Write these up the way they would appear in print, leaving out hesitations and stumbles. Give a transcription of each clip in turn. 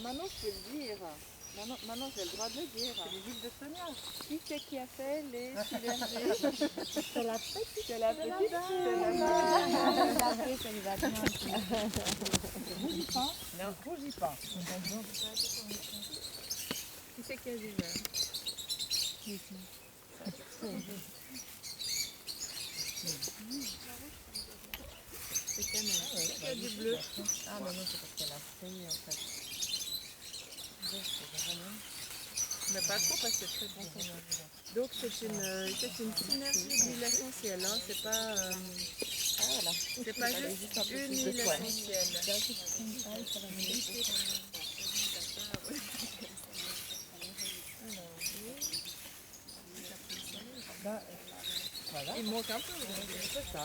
maintenant je peux le dire. Maintenant j'ai le droit de le dire. C'est les huiles de Sonia. Qui c'est qui a fait les synergies? C'est la petite. C'est la petite. Rougis pas. Non, rougis pas. Qui c'est qui a du vert? C'est cannelle. Qui c'est qui a du bleu? Ah mais non, c'est parce qu'elle a fait en fait. Mais pas trop parce que c'est très concentré. Donc c'est une synergie d'huile essentielle, hein. C'est pas, c'est pas juste une huile essentielle. Voilà. Il manque un peu. C'est ça.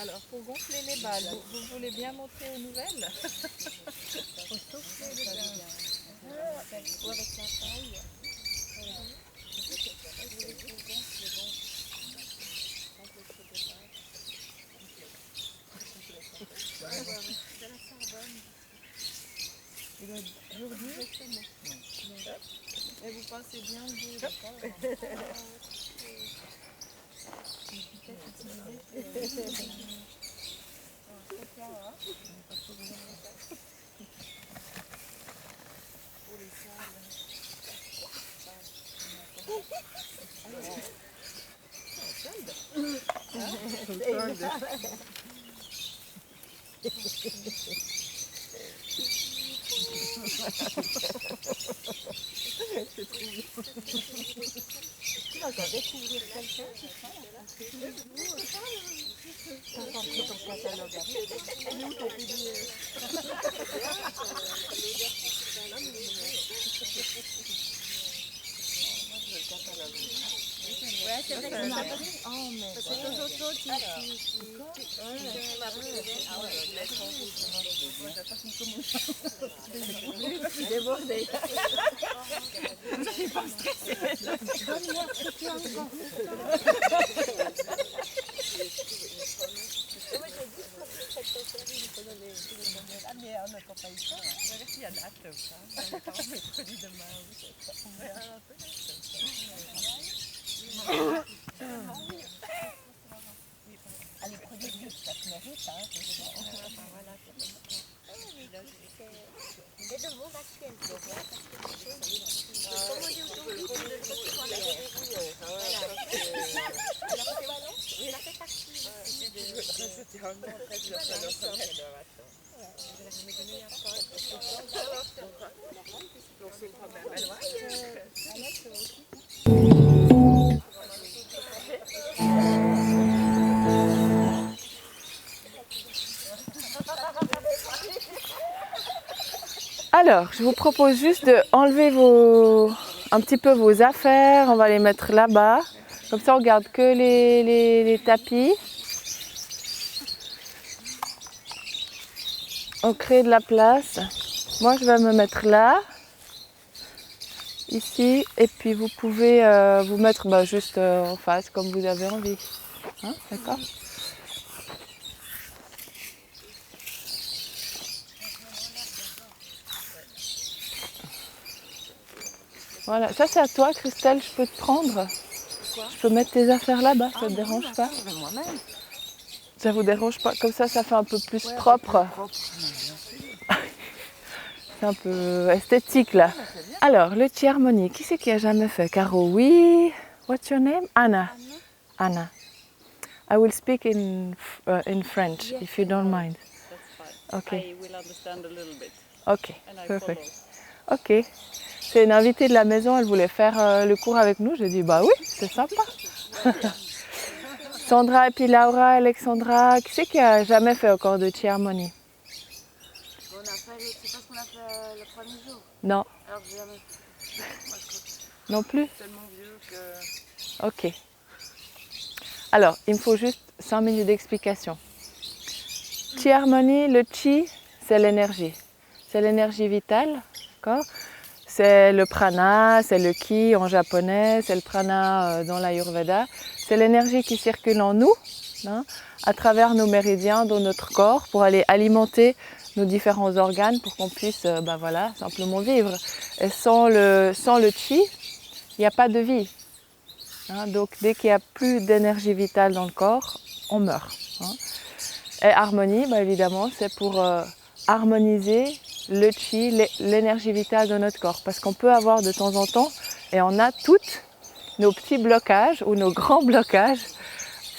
Alors pour gonfler les balles, vous voulez bien monter aux nouvelles? Et vous pensez bien vous? Tu vas encore découvrir quelqu'un, c'est ça? T'as pris ton catalogue avec? Elle est où ton pilier? Ouais, c'est vrai que On a appris. Oh, mais c'est toujours toi qui... Débordé. donne-moi ce que tu as encore. Ah mais on n'a pas eu ça. On va s'il y a date ou pas. On n'a pas les produits de main. Ah, les produits de luxe, ça se mérite, hein. Et de monde actuel, tu vois, parce que comme on dit aujourd'hui, tu le fais pour la débrouilleuse. Alors c'est ballon, ça fait partie. Alors, je vous propose juste de enlever un petit peu vos affaires. On va les mettre là-bas. Comme ça, on garde que les tapis. On crée de la place. Moi, je vais me mettre là, ici. Et puis, vous pouvez vous mettre juste en face, comme vous avez envie. Hein, d'accord ? Voilà, ça c'est à toi Christelle, je peux te prendre. Je peux mettre tes affaires là-bas, ça te dérange pas? Moi-même. Ça vous dérange pas? Comme ça fait un peu plus propre. C'est un peu esthétique là. Alors, le tea harmonie, qui c'est qui a jamais fait? Caro, oui. What's your name? Anna. Anna. I will speak in French, if you don't mind. Okay. I will understand a little bit. Ok, And I perfect. follow. Ok. C'est une invitée de la maison, elle voulait faire le cours avec nous. J'ai dit, bah oui, c'est sympa. Sandra et puis Laura, Alexandra, qui c'est qui a jamais fait encore de tea harmonie? On a fait, c'est parce qu'on a fait le premier jour. Non, Alors j'ai jamais fait. non plus? Tellement vieux que... Ok. Alors, il me faut juste 5 minutes d'explication. Tea harmonie, le chi, c'est l'énergie. C'est l'énergie vitale, d'accord? C'est le prana, c'est le ki en japonais, c'est le prana dans l'Ayurveda. C'est l'énergie qui circule en nous hein, à travers nos méridiens dans notre corps pour aller alimenter nos différents organes pour qu'on puisse voilà, simplement vivre. Et sans le chi, il n'y a pas de vie. Hein, donc dès qu'il n'y a plus d'énergie vitale dans le corps, on meurt. Hein. Et harmonie, évidemment, c'est pour harmoniser le chi, l'énergie vitale de notre corps. Parce qu'on peut avoir de temps en temps, et on a toutes nos petits blocages ou nos grands blocages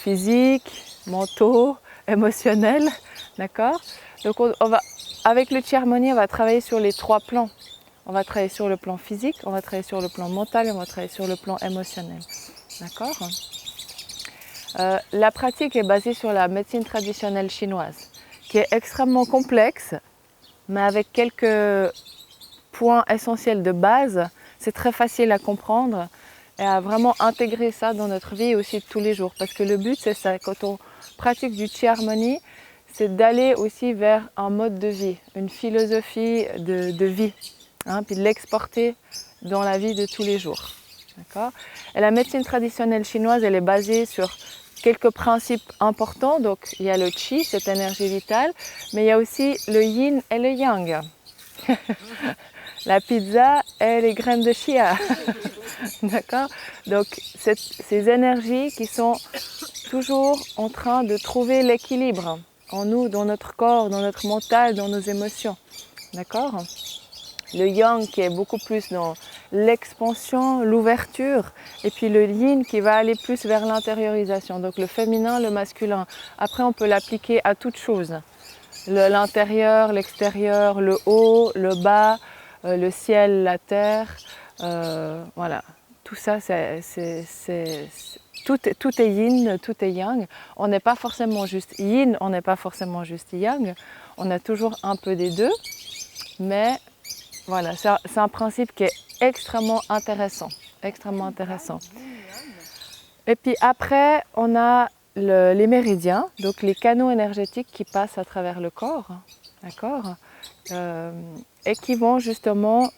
physiques, mentaux, émotionnels. D'accord? Donc avec le chi harmonie, on va travailler sur les 3 plans. On va travailler sur le plan physique, on va travailler sur le plan mental et on va travailler sur le plan émotionnel. D'accord ? La pratique est basée sur la médecine traditionnelle chinoise, qui est extrêmement complexe, mais avec quelques points essentiels de base, c'est très facile à comprendre et à vraiment intégrer ça dans notre vie aussi de tous les jours. Parce que le but, c'est ça, quand on pratique du chi harmonie, c'est d'aller aussi vers un mode de vie, une philosophie de vie, hein, puis de l'exporter dans la vie de tous les jours. D'accord ? Et la médecine traditionnelle chinoise, elle est basée sur quelques principes importants. Donc, il y a le chi, cette énergie vitale, mais il y a aussi le yin et le yang. La pizza et les graines de chia. D'accord ? Donc, ces énergies qui sont toujours en train de trouver l'équilibre en nous, dans notre corps, dans notre mental, dans nos émotions. D'accord ? Le yang qui est beaucoup plus dans l'expansion, l'ouverture, et puis le yin qui va aller plus vers l'intériorisation, donc le féminin, le masculin. Après, on peut l'appliquer à toute chose. L'intérieur, l'extérieur, le haut, le bas, le ciel, la terre, voilà. Tout ça, tout est yin, tout est yang. On n'est pas forcément juste yin, on n'est pas forcément juste yang. On a toujours un peu des deux, mais voilà, c'est un principe qui est extrêmement intéressant, extrêmement intéressant. Et puis après, on a les méridiens, donc les canaux énergétiques qui passent à travers le corps, d'accord, et qui vont justement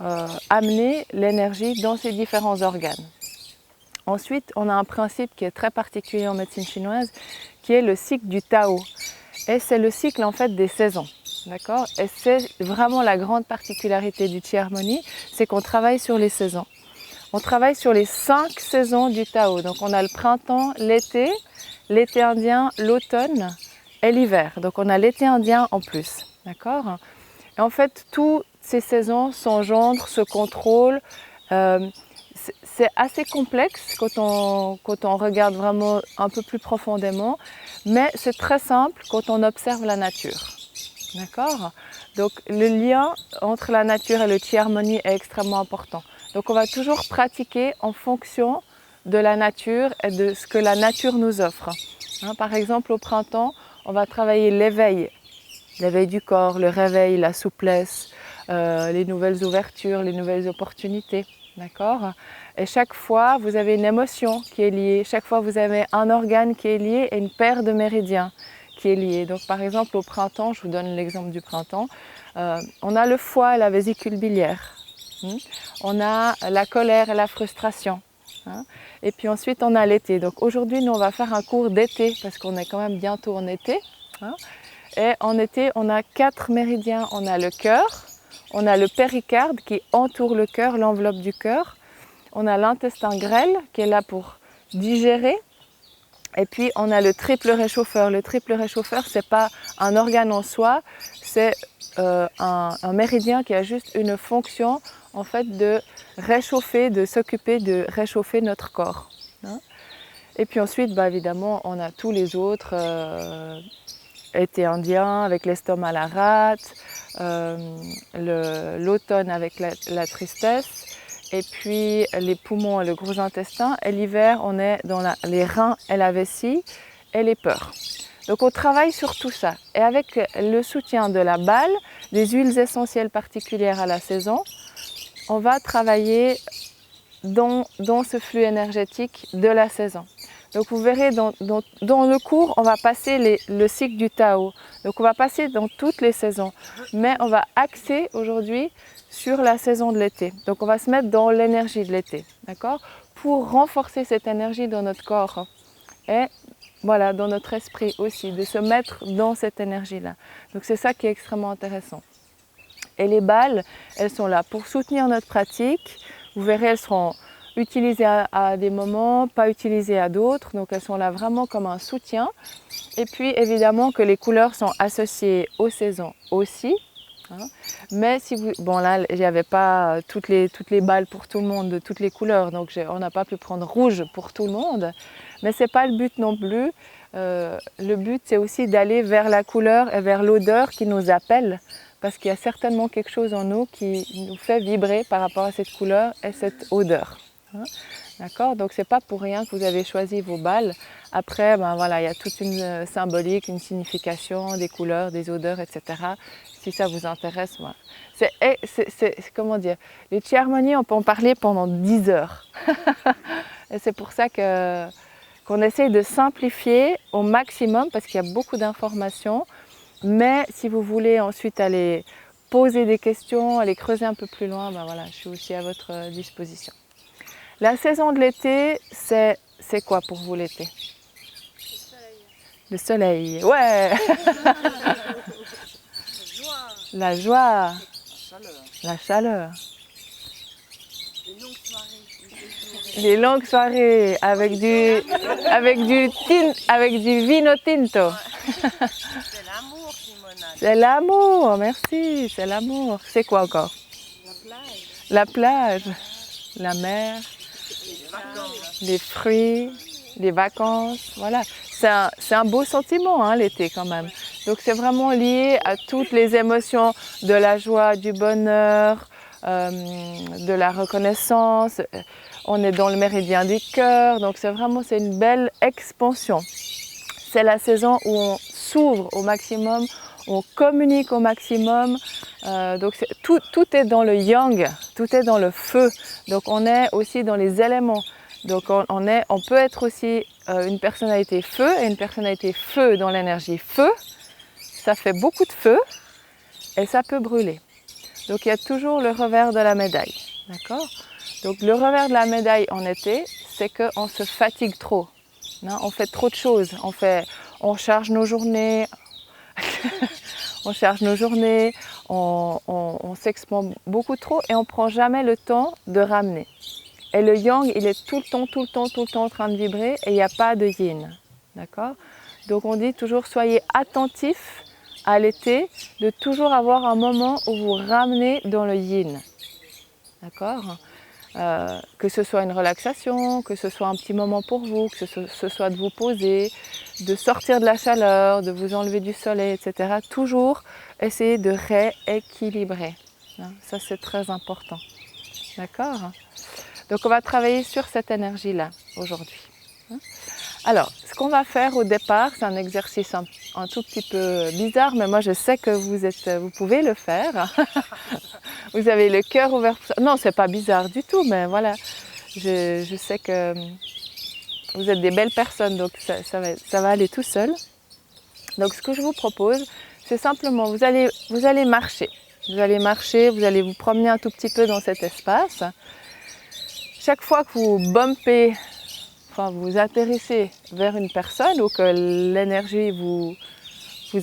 amener l'énergie dans ces différents organes. Ensuite, on a un principe qui est très particulier en médecine chinoise, qui est le cycle du Tao. Et c'est le cycle en fait des saisons. D'accord ? Et c'est vraiment la grande particularité du chi harmonie, c'est qu'on travaille sur les saisons. On travaille sur les 5 saisons du Tao. Donc on a le printemps, l'été indien, l'automne et l'hiver. Donc on a l'été indien en plus. D'accord ? Et en fait, toutes ces saisons s'engendrent, se contrôlent. C'est assez complexe quand on regarde vraiment un peu plus profondément, mais c'est très simple quand on observe la nature. D'accord ? Donc le lien entre la nature et le chi harmonie est extrêmement important. Donc on va toujours pratiquer en fonction de la nature et de ce que la nature nous offre. Hein, par exemple, au printemps, on va travailler l'éveil du corps, le réveil, la souplesse, les nouvelles ouvertures, les nouvelles opportunités. D'accord ? Et chaque fois, vous avez une émotion qui est liée. Chaque fois, vous avez un organe qui est lié et une paire de méridiens qui est liée. Donc, par exemple, au printemps, je vous donne l'exemple du printemps, on a le foie et la vésicule biliaire. On a la colère et la frustration. Et puis ensuite, on a l'été. Donc, aujourd'hui, nous, on va faire un cours d'été parce qu'on est quand même bientôt en été. Et en été, on a 4 méridiens. On a le cœur. On a le péricarde qui entoure le cœur, l'enveloppe du cœur. On a l'intestin grêle qui est là pour digérer. Et puis on a le triple réchauffeur. Le triple réchauffeur, ce n'est pas un organe en soi, c'est un méridien qui a juste une fonction en fait de réchauffer, de s'occuper de réchauffer notre corps. Et puis ensuite, évidemment, on a tous les autres, été indien avec l'estomac à la rate, l'automne avec la tristesse, et puis les poumons et le gros intestin. Et l'hiver, on est dans les reins et la vessie et les peurs. Donc on travaille sur tout ça. Et avec le soutien de la balle, des huiles essentielles particulières à la saison, on va travailler dans ce flux énergétique de la saison. Donc vous verrez dans le cours, on va passer le cycle du Tao. Donc on va passer dans toutes les saisons, mais on va axer aujourd'hui sur la saison de l'été. Donc on va se mettre dans l'énergie de l'été, d'accord ? Pour renforcer cette énergie dans notre corps et Voilà, dans notre esprit aussi, de se mettre dans cette énergie-là. Donc c'est ça qui est extrêmement intéressant. Et les balles, elles sont là pour soutenir notre pratique. Vous verrez, elles seront utilisées à des moments, pas utilisées à d'autres. Donc elles sont là vraiment comme un soutien. Et puis évidemment que les couleurs sont associées aux saisons aussi. Hein. Mais si vous... Bon là, il n'y avait pas toutes les balles pour tout le monde, de toutes les couleurs. Donc on n'a pas pu prendre rouge pour tout le monde. Mais ce n'est pas le but non plus. Le but, c'est aussi d'aller vers la couleur et vers l'odeur qui nous appelle. Parce qu'il y a certainement quelque chose en nous qui nous fait vibrer par rapport à cette couleur et cette odeur. Hein. D'accord? Donc c'est pas pour rien que vous avez choisi vos balles. Après, ben voilà, il y a toute une symbolique, une signification, des couleurs, des odeurs, etc. Si ça vous intéresse, voilà. Comment dire? Les Chi-harmonies, on peut en parler pendant 10 heures. Et c'est pour ça qu'on essaye de simplifier au maximum parce qu'il y a beaucoup d'informations. Mais si vous voulez ensuite aller poser des questions, aller creuser un peu plus loin, ben voilà, je suis aussi à votre disposition. La saison de l'été, c'est quoi pour vous l'été? Le soleil. Ouais. La joie. La chaleur. Les longues soirées avec du vino tinto. C'est l'amour, Simona. C'est l'amour, merci, c'est l'amour. C'est quoi encore? La plage, la mer, les fruits, les vacances, voilà. C'est un beau sentiment, hein, l'été quand même. Donc c'est vraiment lié à toutes les émotions de la joie, du bonheur, de la reconnaissance. On est dans le méridien du cœur, donc c'est une belle expansion. C'est la saison où on s'ouvre au maximum, on communique au maximum. Donc tout est dans le yang, tout est dans le feu. Donc on est aussi dans les éléments. Donc on peut être aussi une personnalité feu et une personnalité feu dans l'énergie feu. Ça fait beaucoup de feu et ça peut brûler. Donc il y a toujours le revers de la médaille. D'accord ? Donc le revers de la médaille en été, c'est qu'on se fatigue trop. Non, on fait trop de choses. On charge nos journées, on s'expand beaucoup trop et on ne prend jamais le temps de ramener. Et le yang, il est tout le temps en train de vibrer et il n'y a pas de yin. D'accord ? Donc on dit toujours soyez attentifs à l'été, de toujours avoir un moment où vous ramenez dans le yin. D'accord ? Que ce soit une relaxation, que ce soit un petit moment pour vous, que ce soit de vous poser, de sortir de la chaleur, de vous enlever du soleil, etc. Toujours essayer de rééquilibrer. Ça, c'est très important. D'accord ? Donc, on va travailler sur cette énergie-là aujourd'hui. Alors, ce qu'on va faire au départ, c'est un exercice un tout petit peu bizarre, mais moi je sais que vous pouvez le faire. Vous avez le cœur ouvert pour ça. Non, c'est pas bizarre du tout, mais voilà, je sais que vous êtes des belles personnes, donc ça va aller tout seul. Donc, ce que je vous propose, c'est simplement, vous allez marcher. Vous allez vous promener un tout petit peu dans cet espace. Chaque fois que vous bumpez, vous atterrissez vers une personne ou que l'énergie vous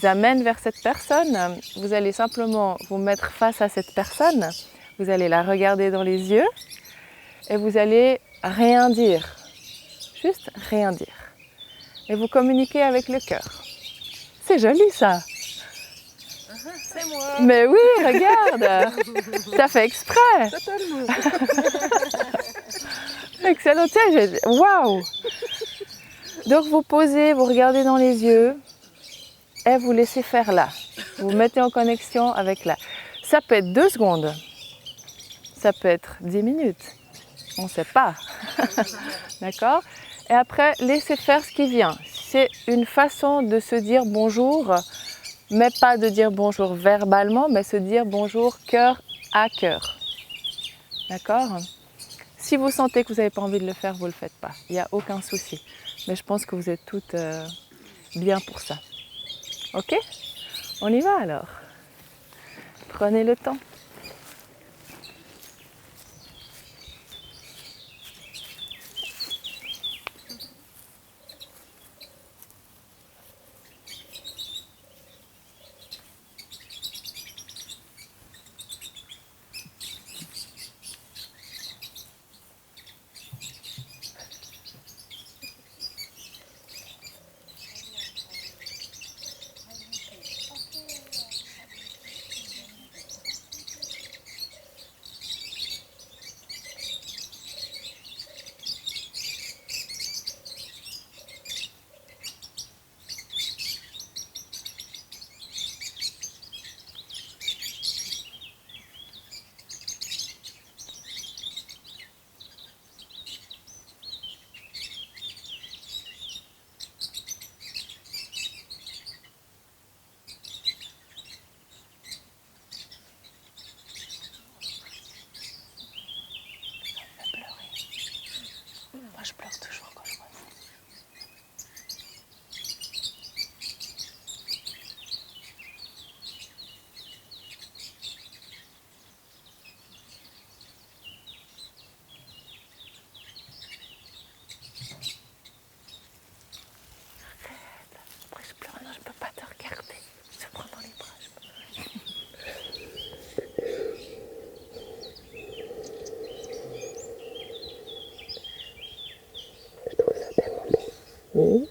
amène vers cette personne, vous allez simplement vous mettre face à cette personne, vous allez la regarder dans les yeux et vous allez rien dire, juste rien dire. Et vous communiquez avec le cœur. C'est joli ça. C'est moi. Mais oui, regarde, t'as fait exprès. Totalement. Excellent, waouh. Donc vous posez, vous regardez dans les yeux et vous laissez faire là. Vous vous mettez en connexion avec là. Ça peut être 2 secondes, ça peut être 10 minutes, on ne sait pas. D'accord ? Et après, laissez faire ce qui vient. C'est une façon de se dire bonjour, mais pas de dire bonjour verbalement, mais se dire bonjour cœur à cœur. D'accord ? Si vous sentez que vous n'avez pas envie de le faire, vous ne le faites pas. Il n'y a aucun souci. Mais je pense que vous êtes toutes bien pour ça. Ok ? On y va alors. Prenez le temps. Moi, je pleure toujours quand je vois ça. Arrête. Après, je pleure. Non, je peux pas te regarder. Je te prends dans les bras. Je trouve ça tellement beau. Oui.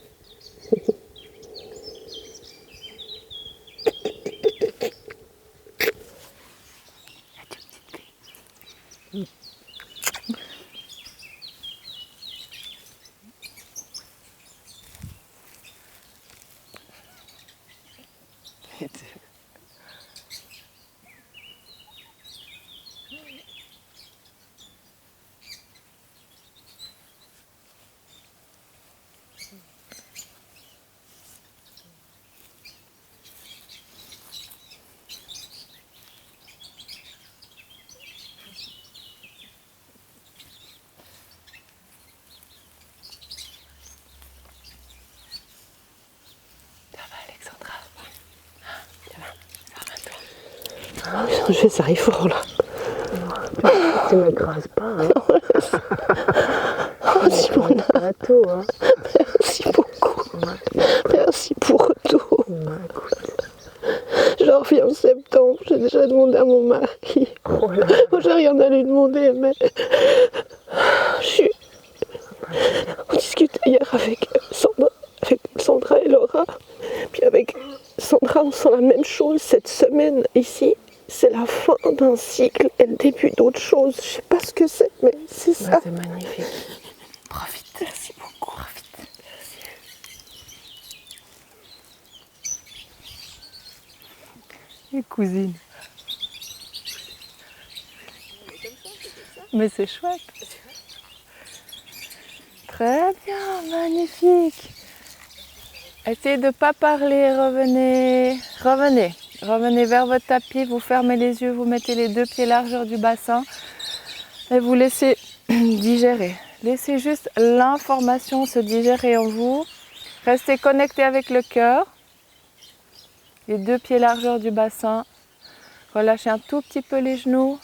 Je ça arrive fort là. Tu m'écrases pas. Hein. Merci mon âme. Hein. Merci beaucoup. Merci pour tout. Je reviens en septembre. J'ai déjà demandé à mon mari. Moi j'ai rien à lui demander, mais on discute hier avec Sandra et Laura. Puis avec Sandra, on sent la même chose cette semaine ici. C'est la fin d'un cycle et le début d'autre chose. Je sais pas ce que c'est, mais c'est ça. C'est magnifique. Profite. Merci beaucoup. Profite. Les cousines. Mais c'est chouette. Très bien, magnifique. Essayez de ne pas parler, revenez vers votre tapis, vous fermez les yeux, vous mettez les deux pieds largeur du bassin et vous laissez digérer. Laissez juste l'information se digérer en vous. Restez connecté avec le cœur. Les deux pieds largeur du bassin. Relâchez un tout petit peu les genoux.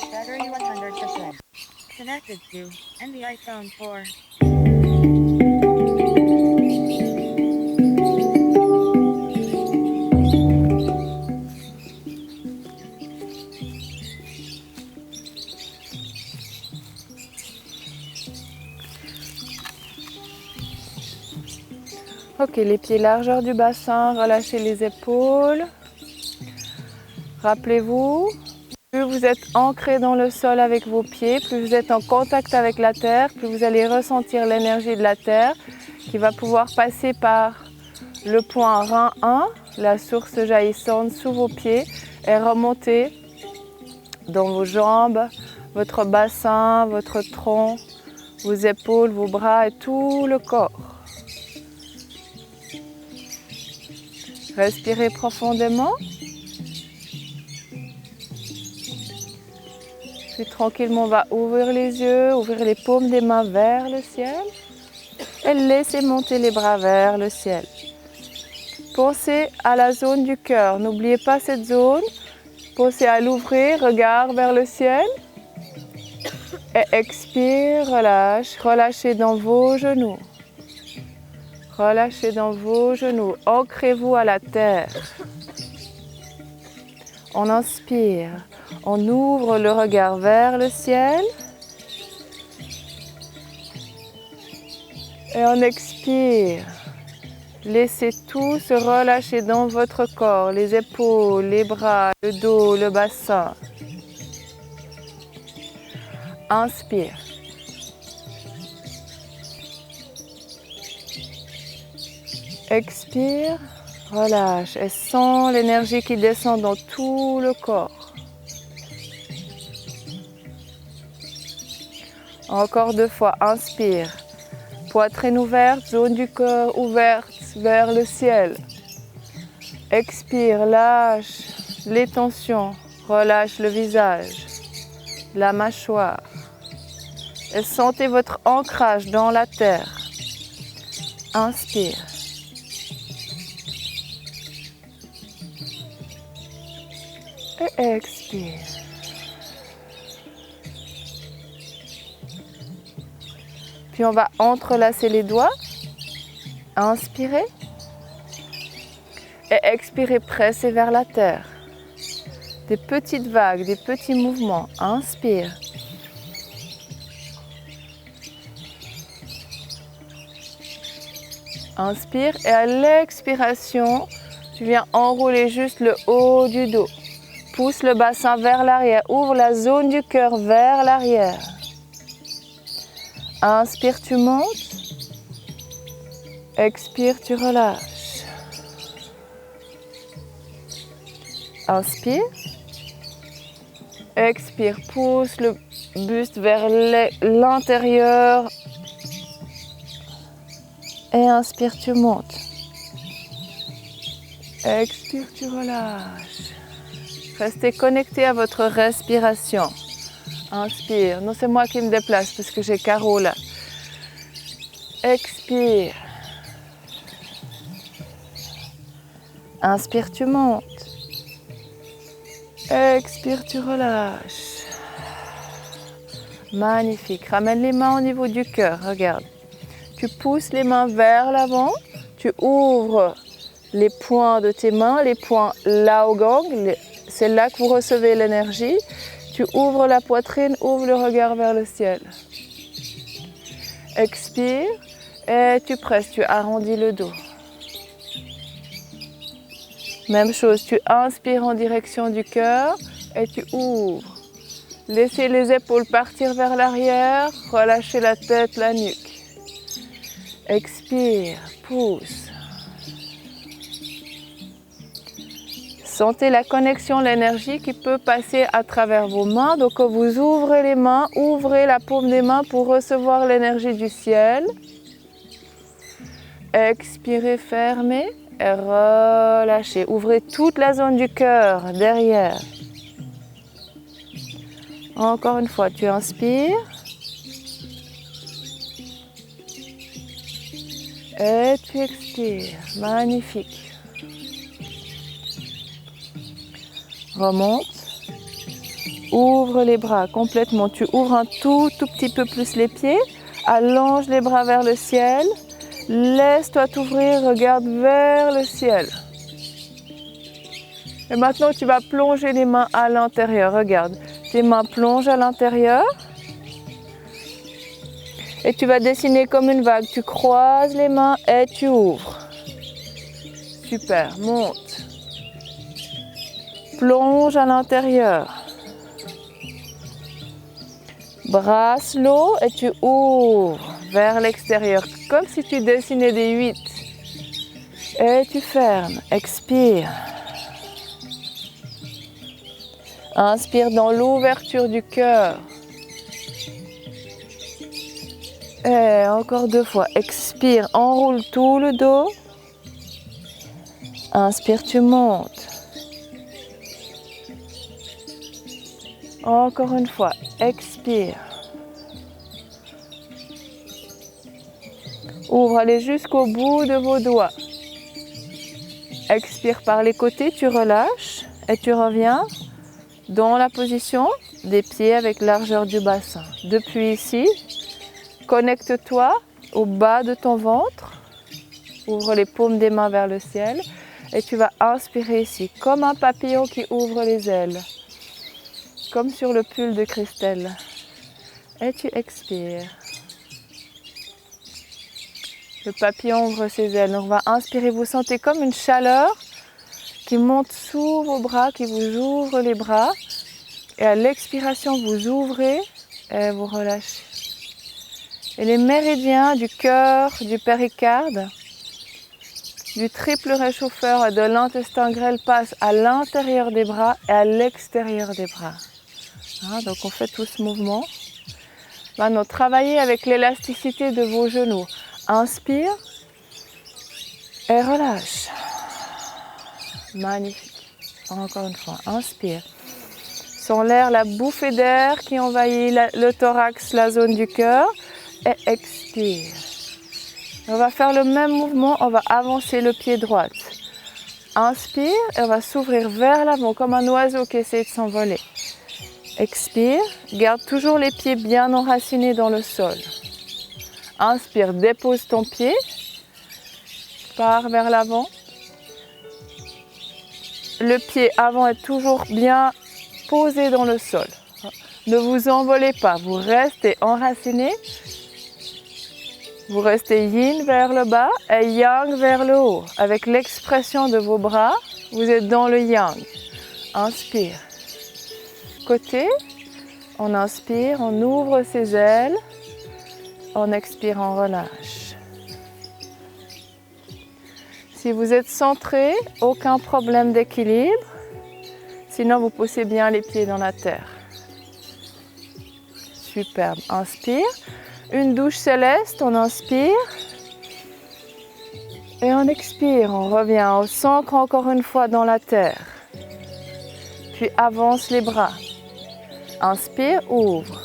Battery 100%. Connected to and the iPhone 4. Ok, les pieds largeur du bassin, relâchez les épaules. Rappelez-vous, plus vous êtes ancré dans le sol avec vos pieds, plus vous êtes en contact avec la terre, plus vous allez ressentir l'énergie de la terre qui va pouvoir passer par le point rein 1, la source jaillissante sous vos pieds, et remonter dans vos jambes, votre bassin, votre tronc, vos épaules, vos bras et tout le corps. Respirez profondément. Puis tranquillement, on va ouvrir les yeux, ouvrir les paumes des mains vers le ciel et laisser monter les bras vers le ciel. Pensez à la zone du cœur. N'oubliez pas cette zone. Pensez à l'ouvrir, regard vers le ciel. Et expire, relâche. Relâchez dans vos genoux. Relâchez dans vos genoux. Ancrez-vous à la terre. On inspire. On ouvre le regard vers le ciel. Et on expire. Laissez tout se relâcher dans votre corps, les épaules, les bras, le dos, le bassin. Inspire. Expire. Relâche et sens l'énergie qui descend dans tout le corps. Encore 2 fois, inspire. Poitrine ouverte, zone du cœur ouverte vers le ciel. Expire, lâche les tensions, relâche le visage, la mâchoire. Et sentez votre ancrage dans la terre. Inspire. Et expire. Puis on va entrelacer les doigts. Inspirez. Et expirez, pressez vers la terre. Des petites vagues, des petits mouvements. Inspire. Inspire et à l'expiration, tu viens enrouler juste le haut du dos. Pousse le bassin vers l'arrière, ouvre la zone du cœur vers l'arrière. Inspire, tu montes. Expire, tu relâches. Inspire. Expire, pousse le buste vers l'intérieur. Et inspire, tu montes. Expire, tu relâches. Restez connecté à votre respiration. Inspire. Non, c'est moi qui me déplace parce que j'ai Caro là. Expire. Inspire, tu montes. Expire, tu relâches. Magnifique. Ramène les mains au niveau du cœur. Regarde. Tu pousses les mains vers l'avant. Tu ouvres les poings de tes mains, les poings là au gang. C'est là que vous recevez l'énergie. Tu ouvres la poitrine, ouvre le regard vers le ciel. Expire et tu presses, tu arrondis le dos. Même chose, tu inspires en direction du cœur et tu ouvres. Laissez les épaules partir vers l'arrière, relâchez la tête, la nuque. Expire, pousse. Sentez la connexion, l'énergie qui peut passer à travers vos mains. Donc quand vous ouvrez les mains, ouvrez la paume des mains pour recevoir l'énergie du ciel. Expirez, fermez et relâchez. Ouvrez toute la zone du cœur derrière. Encore une fois, tu inspires. Et tu expires. Magnifique. Remonte. Ouvre les bras complètement. Tu ouvres un tout petit peu plus les pieds. Allonge les bras vers le ciel. Laisse-toi t'ouvrir. Regarde vers le ciel. Et maintenant, tu vas plonger les mains à l'intérieur. Regarde. Tes mains plongent à l'intérieur. Et tu vas dessiner comme une vague. Tu croises les mains et tu ouvres. Super. Monte. Plonge à l'intérieur. Brasse l'eau et tu ouvres vers l'extérieur. Comme si tu dessinais des 8. Et tu fermes. Expire. Inspire dans l'ouverture du cœur. Et encore 2 fois. Expire, enroule tout le dos. Inspire, tu montes. Encore une fois. Expire. Ouvre, allez jusqu'au bout de vos doigts. Expire par les côtés, tu relâches et tu reviens dans la position des pieds avec largeur du bassin. Depuis ici, connecte-toi au bas de ton ventre. Ouvre les paumes des mains vers le ciel. Et tu vas inspirer ici, comme un papillon qui ouvre les ailes. Comme sur le pull de Christelle. Et tu expires. Le papillon ouvre ses ailes. On va inspirer. Vous sentez comme une chaleur qui monte sous vos bras, qui vous ouvre les bras. Et à l'expiration, vous ouvrez et vous relâchez. Et les méridiens du cœur, du péricarde, du triple réchauffeur et de l'intestin grêle passe à l'intérieur des bras et à l'extérieur des bras. Hein, donc on fait tout ce mouvement. Maintenant, travaillez avec l'élasticité de vos genoux. Inspire et relâche. Magnifique. Encore une fois, inspire. Sens l'air, la bouffée d'air qui envahit le thorax, la zone du cœur. Et expire. On va faire le même mouvement, on va avancer le pied droit. Inspire et on va s'ouvrir vers l'avant comme un oiseau qui essaie de s'envoler. Expire, garde toujours les pieds bien enracinés dans le sol. Inspire, dépose ton pied, pars vers l'avant. Le pied avant est toujours bien posé dans le sol. Ne vous envolez pas, vous restez enraciné. Vous restez yin vers le bas et yang vers le haut. Avec l'expression de vos bras, vous êtes dans le yang. Inspire. Côté, on inspire, on ouvre ses ailes. On expire, on relâche. Si vous êtes centré, aucun problème d'équilibre. Sinon, vous poussez bien les pieds dans la terre. Superbe. Inspire. Une douche céleste, on inspire. Et on expire. On revient au centre encore une fois dans la terre. Puis avance les bras. Inspire, ouvre.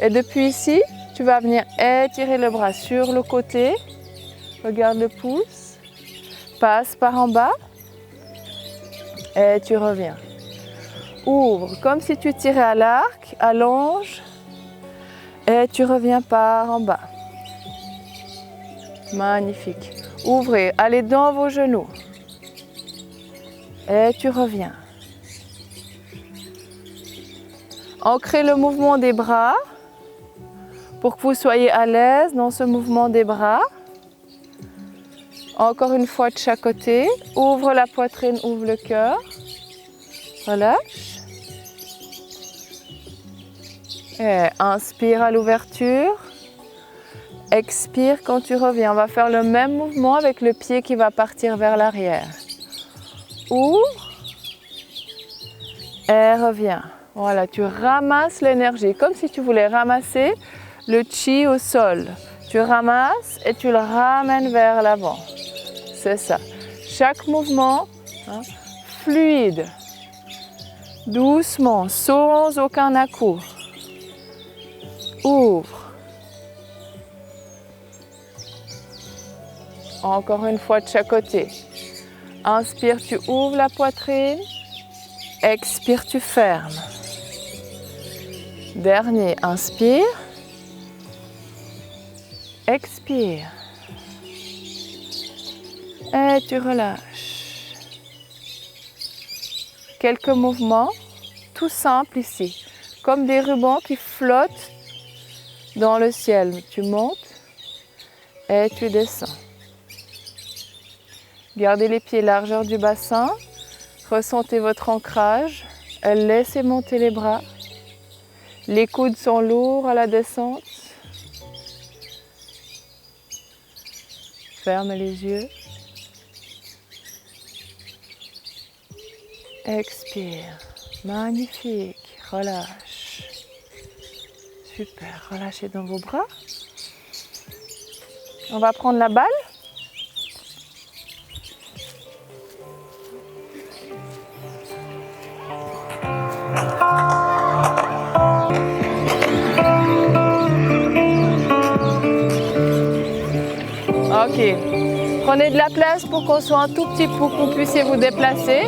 Et depuis ici, tu vas venir étirer le bras sur le côté. Regarde le pouce. Passe par en bas. Et tu reviens. Ouvre, comme si tu tirais à l'arc, allonge. Et tu reviens par en bas. Magnifique. Ouvrez, allez dans vos genoux. Et tu reviens. Ancrez le mouvement des bras pour que vous soyez à l'aise dans ce mouvement des bras. Encore une fois de chaque côté. Ouvre la poitrine, ouvre le cœur. Relâche. Et inspire à l'ouverture. Expire quand tu reviens. On va faire le même mouvement avec le pied qui va partir vers l'arrière. Ouvre. Et reviens. Voilà, tu ramasses l'énergie, comme si tu voulais ramasser le chi au sol. Tu ramasses et tu le ramènes vers l'avant. C'est ça. Chaque mouvement, hein, fluide, doucement, sans aucun à-coup. Ouvre. Encore une fois de chaque côté. Inspire, tu ouvres la poitrine. Expire, tu fermes. Dernier, inspire. Expire. Et tu relâches. Quelques mouvements, tout simples ici. Comme des rubans qui flottent dans le ciel. Tu montes et tu descends. Gardez les pieds largeur du bassin. Ressentez votre ancrage. Laissez monter les bras. Les coudes sont lourds à la descente. Ferme les yeux. Expire. Magnifique. Relâche. Super. Relâchez dans vos bras. On va prendre la balle. Ok, prenez de la place pour qu'on soit un tout petit peu, pour que vous puissiez vous déplacer.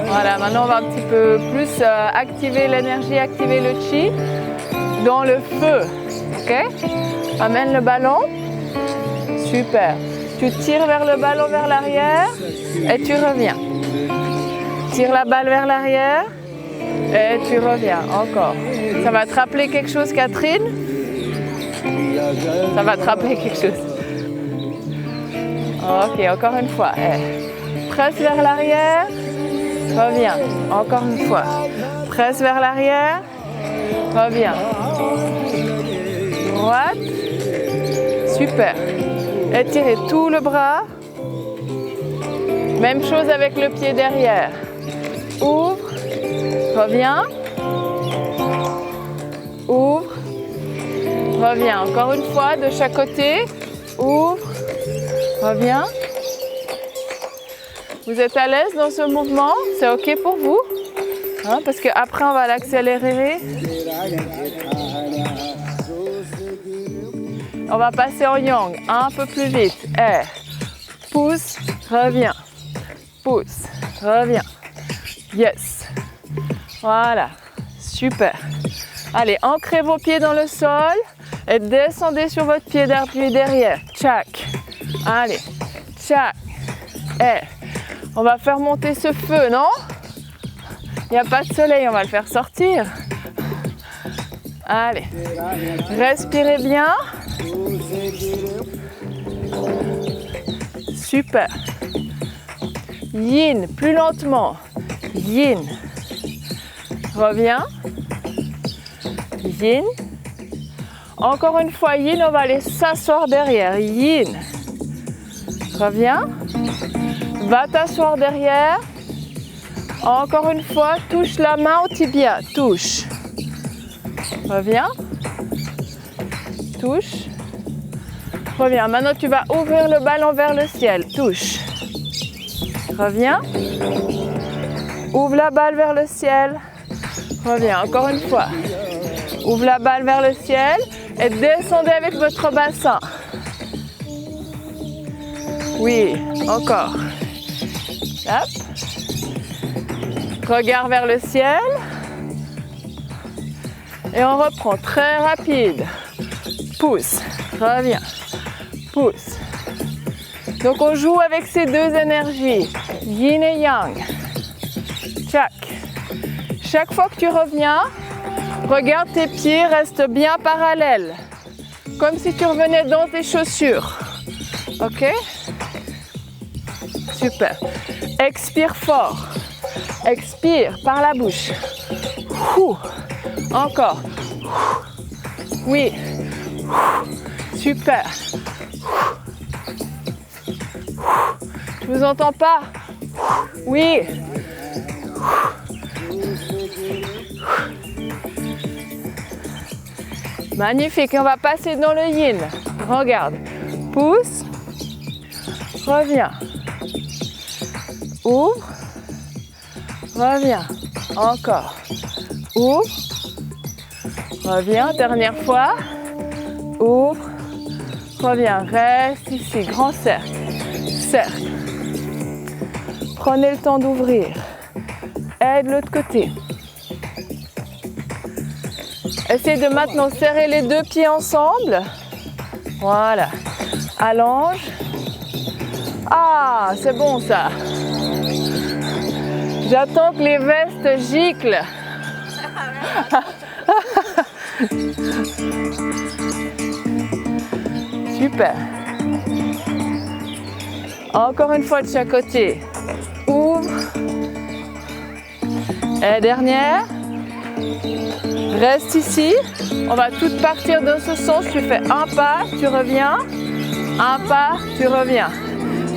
Voilà, maintenant on va un petit peu plus activer l'énergie, activer le chi dans le feu. Ok, amène le ballon. Super. Tu tires vers le ballon vers l'arrière et tu reviens. Tire la balle vers l'arrière et tu reviens. Encore. Ça va te rappeler quelque chose, Catherine? Ça va te rappeler quelque chose. Ok, encore une fois. Presse vers l'arrière, reviens. Encore une fois. Presse vers l'arrière, reviens. Droite. Super. Étirez tout le bras. Même chose avec le pied derrière. Ouvre, reviens. Ouvre, reviens. Encore une fois, de chaque côté. Ouvre, reviens. Vous êtes à l'aise dans ce mouvement? C'est OK pour vous? Hein, parce qu'après, on va l'accélérer. On va passer en yang, un peu plus vite. Et pousse, reviens. Pousse, reviens. Yes. Voilà. Super. Allez, ancrez vos pieds dans le sol et descendez sur votre pied d'appui derrière. Tchac. Allez. Tchac. Et on va faire monter ce feu, non? Il n'y a pas de soleil, on va le faire sortir. Allez. Respirez bien. Super. Yin, plus lentement. Yin. Reviens. Yin. Encore une fois, yin, on va aller s'asseoir derrière. Yin. Reviens. Va t'asseoir derrière. Encore une fois, touche la main au tibia. Touche. Reviens. Touche. Reviens. Maintenant, tu vas ouvrir le ballon vers le ciel. Touche. Reviens. Ouvre la balle vers le ciel. Reviens. Encore une fois. Ouvre la balle vers le ciel et descendez avec votre bassin. Oui, encore. Hop. Regard vers le ciel. Et on reprend très rapide. Pousse. Reviens. Pousse. Donc on joue avec ces deux énergies, yin et yang. Tchac. Chaque fois que tu reviens, regarde tes pieds restent bien parallèles, comme si tu revenais dans tes chaussures. Ok? Super. Expire fort. Expire par la bouche. Ouh. Encore. Oui. Super. Je vous entends pas? Oui. Magnifique. On va passer dans le yin. Regarde. Pousse. Reviens. Ouvre. Reviens. Encore. Ouvre. Reviens. Dernière fois. Ouvre. Reviens. Reste ici. Grand cercle. Cercle. Prenez le temps d'ouvrir. Et de l'autre côté. Essayez de maintenant serrer les deux pieds ensemble. Voilà. Allonge. Ah, c'est bon ça. J'attends que les vestes giclent. Super. Encore une fois de chaque côté. Ouvre. Et dernière. Reste ici. On va toutes partir dans ce sens. Tu fais un pas, tu reviens. Un pas, tu reviens.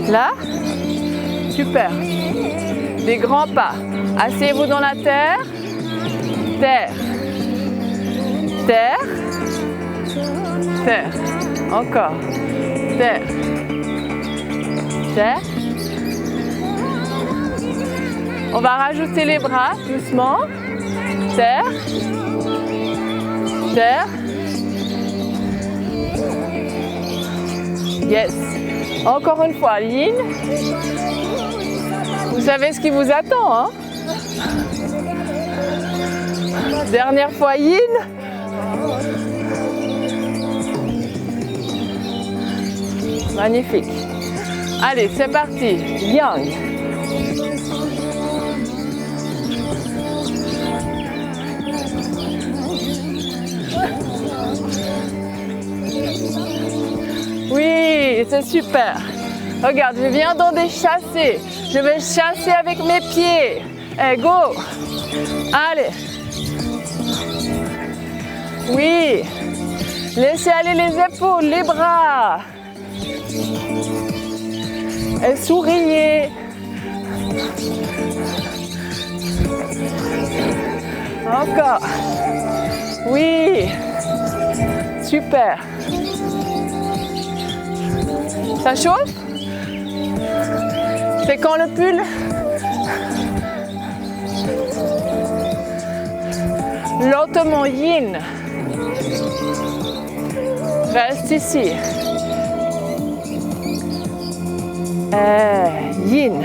Là. Super. Des grands pas. Asseyez-vous dans la terre. Terre. Terre. Terre. Encore. Terre. Terre. On va rajouter les bras doucement. Terre. Terre. Yes. Encore une fois, yin. Vous savez ce qui vous attend, hein? Dernière fois, yin. Magnifique. Allez, c'est parti. Yang. Oui, c'est super. Regarde, je viens d'en chasser. Je vais chasser avec mes pieds. Et go. Allez. Oui. Laissez aller les épaules, les bras. Et souriez. Encore. Oui. Super. Ça chauffe? C'est quand le pull? Lentement, yin. Reste ici. Yin.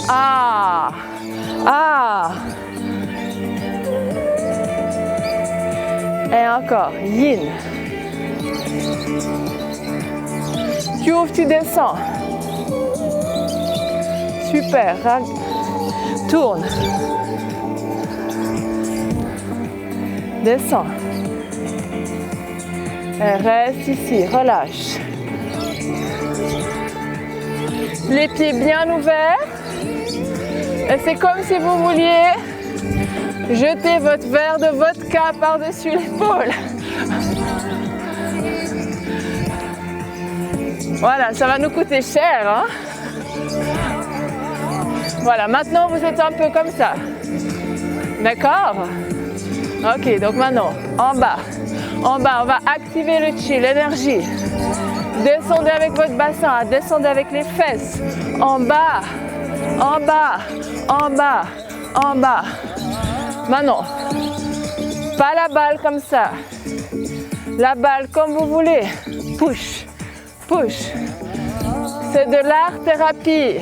Ah. Ah. Et encore, yin. Tu ouvres, tu descends. Super. Tourne. Descends. Et reste ici, relâche. Les pieds bien ouverts. Et c'est comme si vous vouliez jeter votre verre de vodka par-dessus l'épaule. Voilà, ça va nous coûter cher, hein? Voilà, maintenant vous êtes un peu comme ça. D'accord? Ok, donc maintenant, en bas, on va activer le chi, l'énergie. Descendez avec votre bassin, descendez avec les fesses. En bas, en bas, en bas, en bas. Maintenant, pas la balle comme ça. La balle comme vous voulez. Push, push. C'est de l'art-thérapie.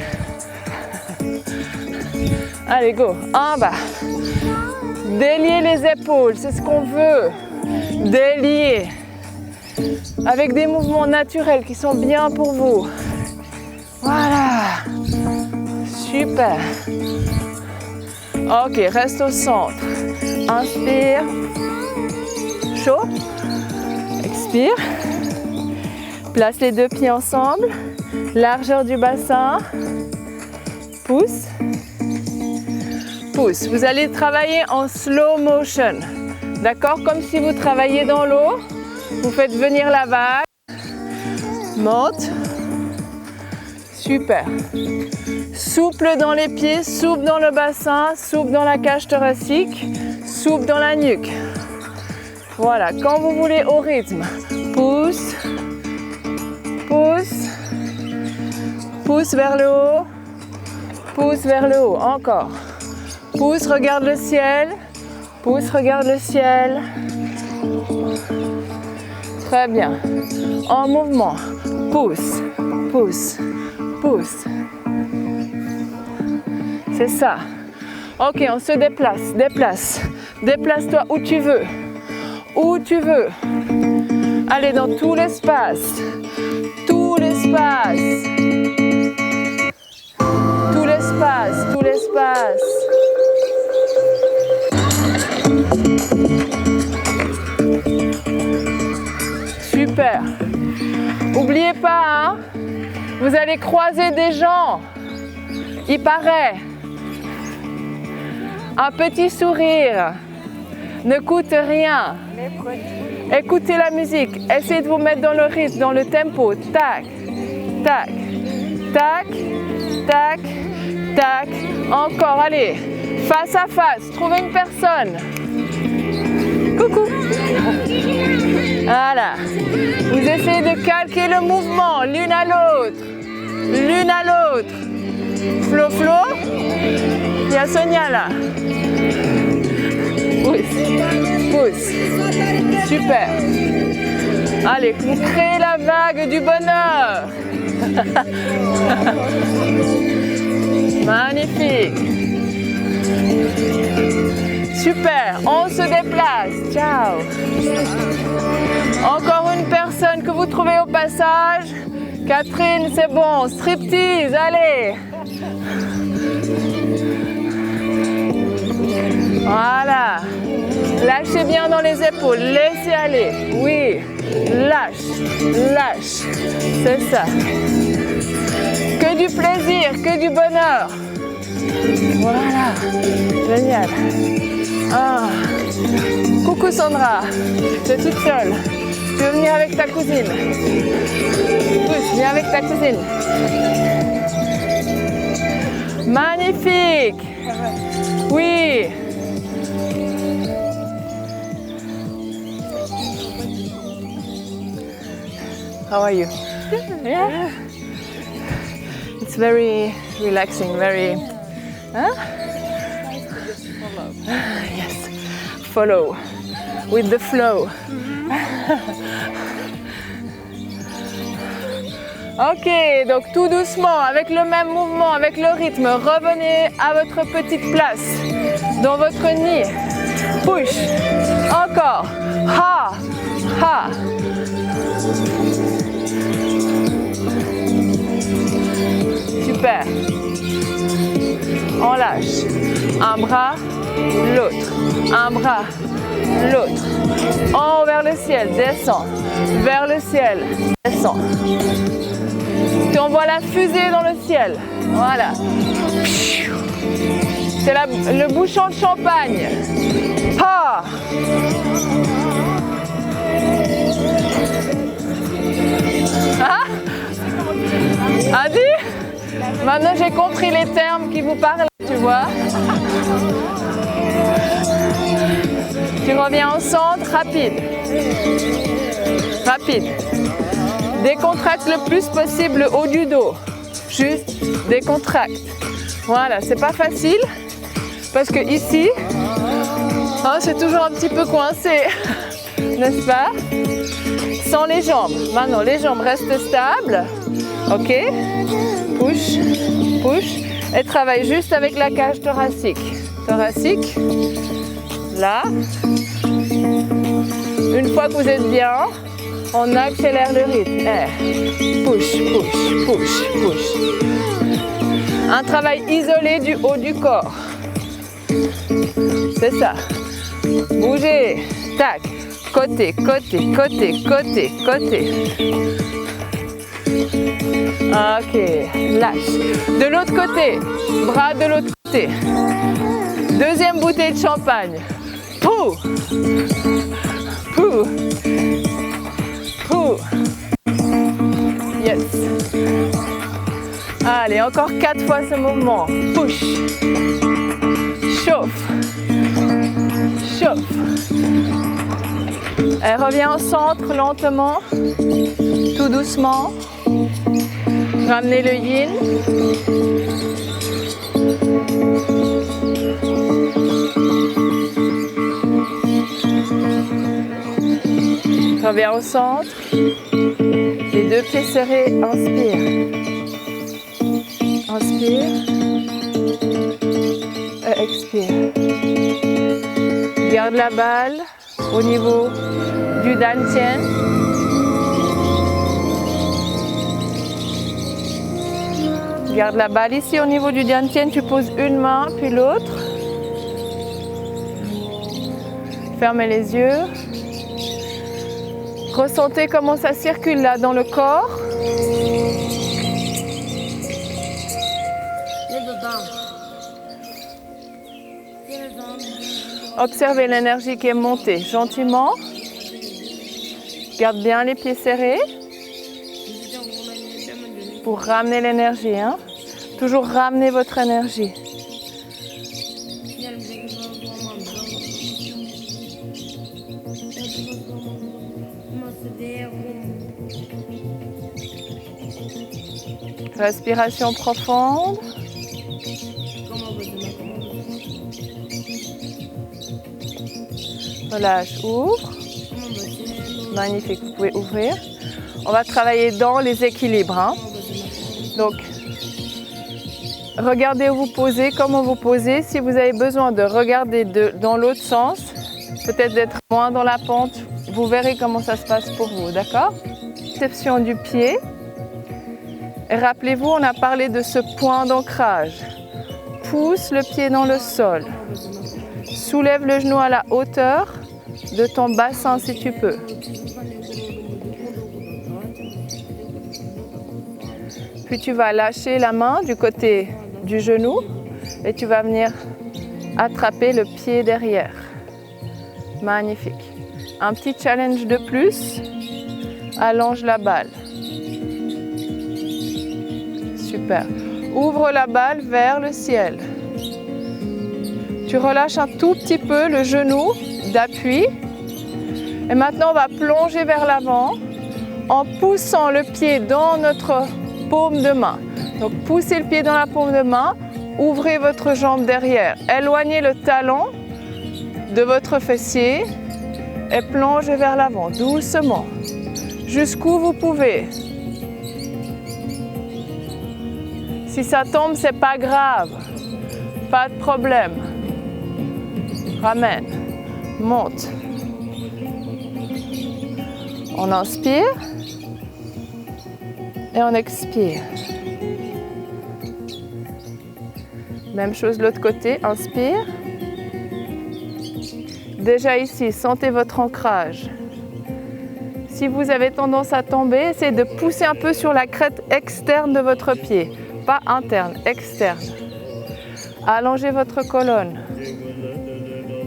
Allez, go. En bas. Déliez les épaules, c'est ce qu'on veut. Délier. Avec des mouvements naturels qui sont bien pour vous. Voilà. Super. Ok, reste au centre. Inspire. Chaud. Expire. Place les deux pieds ensemble. Largeur du bassin. Pousse. Pousse. Vous allez travailler en slow motion. D'accord? Comme si vous travailliez dans l'eau. Vous faites venir la vague. Monte. Super. Souple dans les pieds, souple dans le bassin, souple dans la cage thoracique, souple dans la nuque. Voilà, quand vous voulez au rythme. Pousse. Pousse. Pousse vers le haut. Pousse vers le haut. Encore. Pousse, regarde le ciel. Pousse, regarde le ciel. Très bien. En mouvement. Pousse, pousse, pousse. C'est ça. Ok, on se déplace, déplace. Déplace-toi où tu veux. Où tu veux. Allez dans tout l'espace. Tout l'espace. Tout l'espace, tout l'espace. Super. N'oubliez pas, hein, vous allez croiser des gens. Il paraît. Un petit sourire ne coûte rien. Écoutez la musique. Essayez de vous mettre dans le rythme, dans le tempo. Tac, tac, tac, tac, tac. Encore, allez. Face à face. Trouvez une personne. Coucou. Voilà. Vous essayez de calquer le mouvement l'une à l'autre. L'une à l'autre. Flo, Flo. Il y a Sonia là. Pousse. Pousse. Super. Allez, vous créez la vague du bonheur. Magnifique. Super, on se déplace. Ciao. Encore une personne que vous trouvez au passage. Catherine, c'est bon. Striptease, allez. Voilà. Lâchez bien dans les épaules. Laissez aller. Oui. Lâche. Lâche. C'est ça. Que du plaisir, que du bonheur. Voilà. Génial. Ah. Coucou Sandra. Tu es toute seule. Tu veux venir avec ta cousine? Oui, viens avec ta cousine. Magnifique. Oui. How are you? Yeah. It's very relaxing, very. Huh? Yes. Follow with the flow. Ok, donc tout doucement, avec le même mouvement, avec le rythme, revenez à votre petite place, dans votre nid. Push. Encore. Ha. Ha. Super. On lâche. Un bras, l'autre. Un bras, l'autre. En vers le ciel, descend. Vers le ciel, descend. Tu envoies la fusée dans le ciel. Voilà. C'est le bouchon de champagne. Ah. Ah. A dit? Maintenant j'ai compris les termes qui vous parlent, tu vois. Tu reviens au centre, rapide. Rapide. Décontracte le plus possible le haut du dos. Juste décontracte. Voilà, c'est pas facile parce que ici, hein, c'est toujours un petit peu coincé, n'est-ce pas? Sans les jambes. Maintenant, les jambes restent stables. Ok? Push, push. Et travaille juste avec la cage thoracique. Thoracique. Là. Une fois que vous êtes bien, on accélère le rythme. Push, push, push, push. Un travail isolé du haut du corps. C'est ça. Bougez. Tac. Côté, côté, côté, côté, côté. Ok. Lâche. De l'autre côté. Bras de l'autre côté. Deuxième bouteille de champagne. Pouh. Pouh. Pouh. Yes. Allez, encore 4 fois ce mouvement. Push. Chauffe. Chauffe. Elle revient au centre lentement, tout doucement. Ramenez le yin. Reviens au centre. Les deux pieds serrés, inspire. Inspire. Et expire. Garde la balle au niveau du dantian. Garde la balle ici au niveau du dantian. Tu poses une main puis l'autre. Fermez les yeux. Ressentez comment ça circule là dans le corps. Observez l'énergie qui est montée gentiment. Garde bien les pieds serrés pour ramener l'énergie. Hein? Toujours ramener votre énergie. Respiration profonde. Relâche, ouvre. Magnifique, vous pouvez ouvrir. On va travailler dans les équilibres. Hein. Donc, regardez où vous posez, comment vous posez. Si vous avez besoin de regarder dans l'autre sens, peut-être d'être moins dans la pente, vous verrez comment ça se passe pour vous, d'accord? Perception du pied. Et rappelez-vous, on a parlé de ce point d'ancrage. Pousse le pied dans le sol. Soulève le genou à la hauteur de ton bassin si tu peux. Puis tu vas lâcher la main du côté du genou et tu vas venir attraper le pied derrière. Magnifique. Un petit challenge de plus. Allonge la balle. Super. Ouvre la balle vers le ciel. Tu relâches un tout petit peu le genou d'appui. Et maintenant, on va plonger vers l'avant en poussant le pied dans notre paume de main. Donc, poussez le pied dans la paume de main, ouvrez votre jambe derrière. Éloignez le talon de votre fessier et plongez vers l'avant, doucement, jusqu'où vous pouvez. Si ça tombe, c'est pas grave, pas de problème. Ramène, monte. On inspire et on expire. Même chose de l'autre côté, inspire. Déjà ici, sentez votre ancrage. Si vous avez tendance à tomber, essayez de pousser un peu sur la crête externe de votre pied, pas interne, externe. Allongez votre colonne.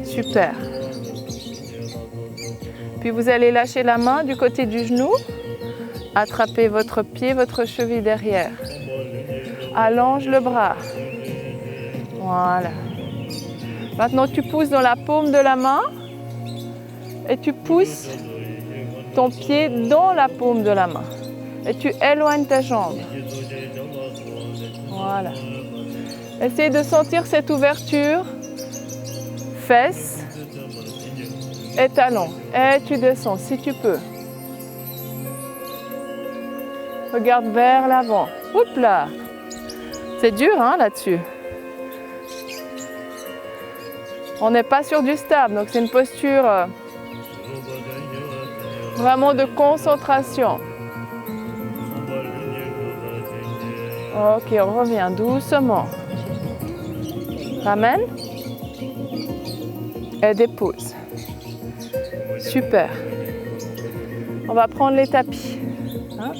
Super. Puis vous allez lâcher la main du côté du genou, attrapez votre pied, votre cheville derrière. Allonge le bras. Voilà. Maintenant, tu pousses dans la paume de la main et tu pousses ton pied dans la paume de la main. Et tu éloignes ta jambe. Voilà. Essayez de sentir cette ouverture. Fesses et talons. Et tu descends si tu peux. Regarde vers l'avant. Oups là. C'est dur hein, là-dessus. On n'est pas sur du stable, donc c'est une posture vraiment de concentration. Ok, on revient doucement. Ramène. Et dépose. Super. On va prendre les tapis. Hein?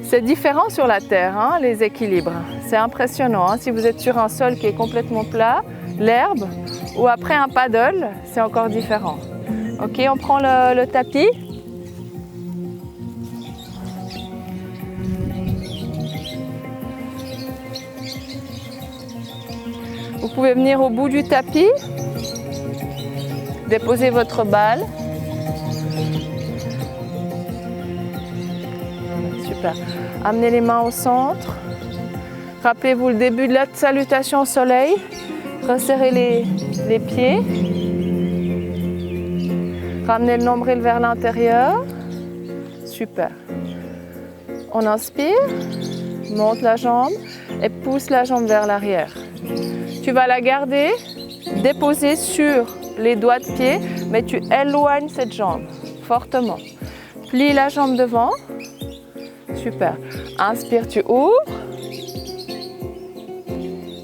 C'est différent sur la terre, hein, les équilibres. C'est impressionnant. Hein? Si vous êtes sur un sol qui est complètement plat, l'herbe, ou après un paddle, c'est encore différent. Ok, on prend le tapis. Vous pouvez venir au bout du tapis, déposer votre balle. Super. Amenez les mains au centre. Rappelez-vous le début de la salutation au soleil. Resserrez les pieds. Ramenez le nombril vers l'intérieur. Super. On inspire, monte la jambe et pousse la jambe vers l'arrière. Tu vas la garder déposée sur les doigts de pied, mais tu éloignes cette jambe fortement. Plie la jambe devant. Super. Inspire, tu ouvres.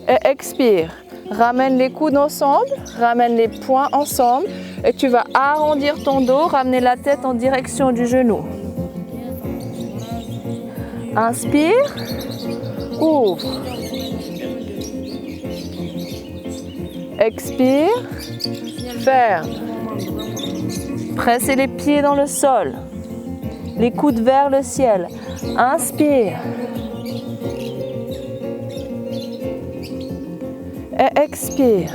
Et expire. Ramène les coudes ensemble, ramène les poings ensemble et tu vas arrondir ton dos, ramener la tête en direction du genou. Inspire, ouvre. Expire, ferme. Pressez les pieds dans le sol, les coudes vers le ciel. Inspire. Et expire.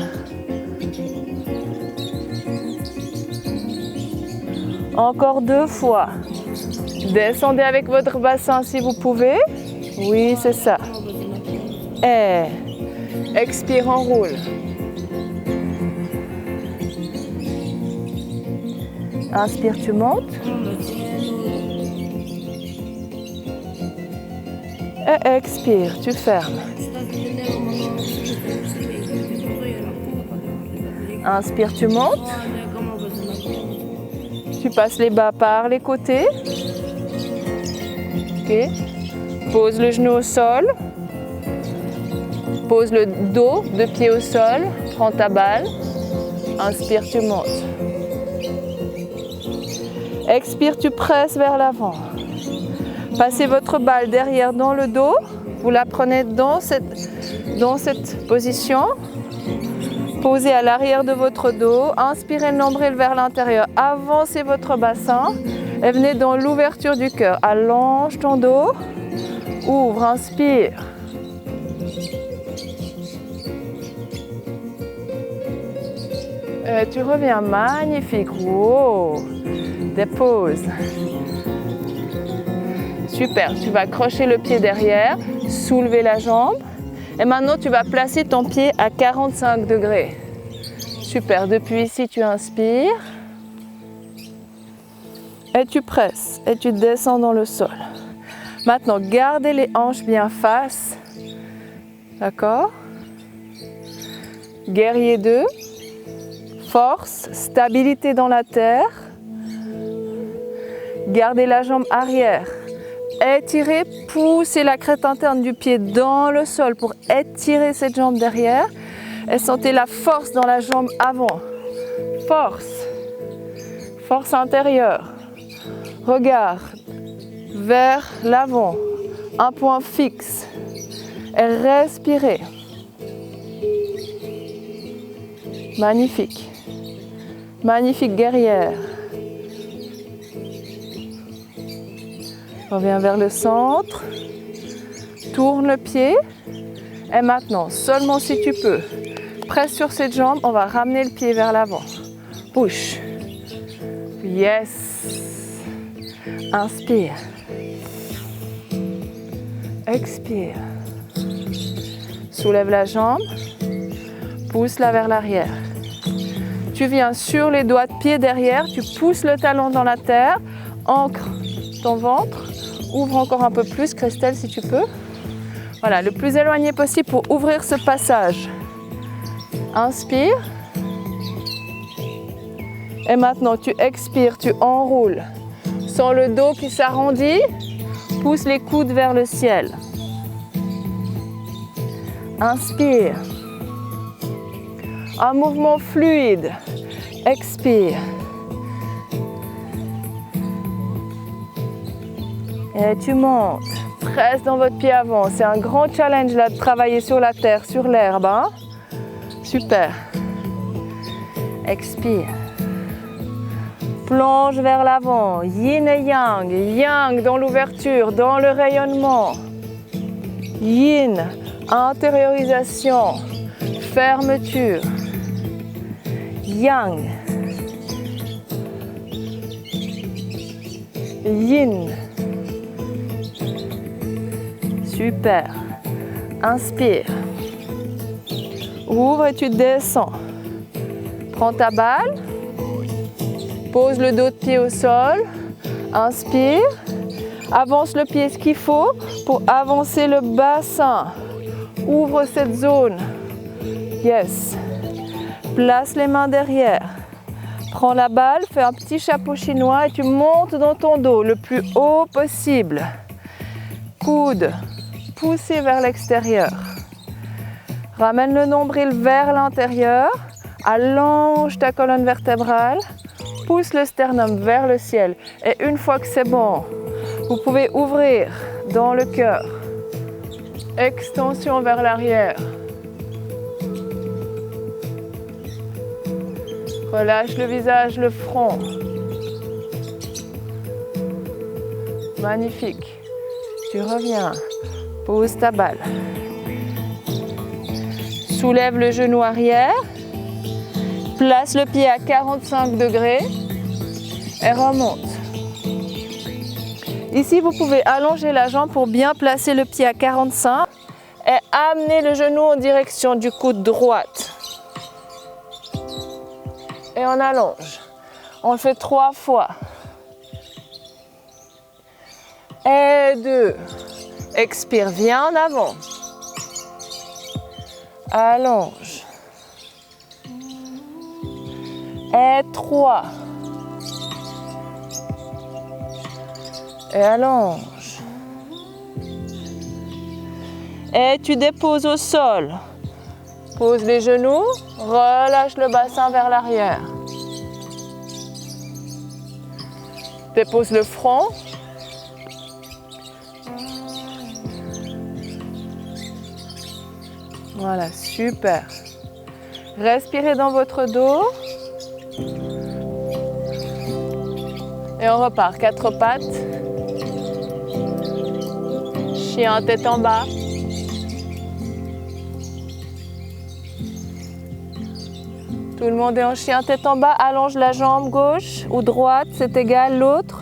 Encore 2 fois. Descendez avec votre bassin si vous pouvez. Oui, c'est ça. Et expire, enroule. Inspire, tu montes. Et expire, tu fermes. Inspire, tu montes. Tu passes les bas par les côtés. Okay. Pose le genou au sol. Pose le dos de pied au sol. Prends ta balle. Inspire, tu montes. Expire, tu presses vers l'avant. Passez votre balle derrière dans le dos. Vous la prenez dans cette position. Posez à l'arrière de votre dos. Inspirez le nombril vers l'intérieur. Avancez votre bassin et venez dans l'ouverture du cœur. Allonge ton dos. Ouvre, inspire. Tu reviens, magnifique. Wow. Dépose. Super, tu vas crocher le pied derrière, soulever la jambe. Et maintenant, tu vas placer ton pied à 45 degrés. Super, depuis ici, tu inspires. Et tu presses, et tu descends dans le sol. Maintenant, gardez les hanches bien face. D'accord? Guerrier 2. Force, stabilité dans la terre. Gardez la jambe arrière. Étirez, poussez la crête interne du pied dans le sol pour étirer cette jambe derrière. Et sentez la force dans la jambe avant. Force. Force intérieure. Regard vers l'avant. Un point fixe. Et respirez. Magnifique. Magnifique guerrière. Reviens vers le centre. Tourne le pied. Et maintenant, seulement si tu peux, presse sur cette jambe, on va ramener le pied vers l'avant. Push. Yes. Inspire. Expire. Soulève la jambe. Pousse-la vers l'arrière. Tu viens sur les doigts de pied derrière, tu pousses le talon dans la terre, ancre ton ventre, ouvre encore un peu plus, Christelle, si tu peux. Voilà, le plus éloigné possible pour ouvrir ce passage. Inspire. Et maintenant, tu expires, tu enroules. Sens le dos qui s'arrondit, pousse les coudes vers le ciel. Inspire. Un mouvement fluide. Expire. Et tu montes. Presse dans votre pied avant. C'est un grand challenge là de travailler sur la terre, sur l'herbe. Hein? Super. Expire. Plonge vers l'avant. Yin et yang. Yang dans l'ouverture, dans le rayonnement. Yin, intériorisation, fermeture. Yang. Yin. Super. Inspire. Ouvre et tu descends. Prends ta balle. Pose le dos de pied au sol. Inspire. Avance le pied ce qu'il faut pour avancer le bassin. Ouvre cette zone. Yes. Place les mains derrière. Prends la balle, fais un petit chapeau chinois et tu montes dans ton dos le plus haut possible. Coude poussé vers l'extérieur. Ramène le nombril vers l'intérieur. Allonge ta colonne vertébrale. Pousse le sternum vers le ciel. Et une fois que c'est bon, vous pouvez ouvrir dans le cœur. Extension vers l'arrière. Relâche le visage, le front. Magnifique. Tu reviens. Pose ta balle. Soulève le genou arrière. Place le pied à 45 degrés et remonte. Ici, vous pouvez allonger la jambe pour bien placer le pied à 45 et amener le genou en direction du coude droite. Et on allonge. On le fait 3 fois. Et 2. Expire, viens en avant. Allonge. Et 3. Et allonge. Et tu déposes au sol. Pose les genoux, relâche le bassin vers l'arrière. Dépose le front. Voilà, super. Respirez dans votre dos. Et on repart, 4 pattes. Chien tête en bas. Tout le monde est en chien tête en bas. Allonge la jambe gauche ou droite, c'est égal. L'autre.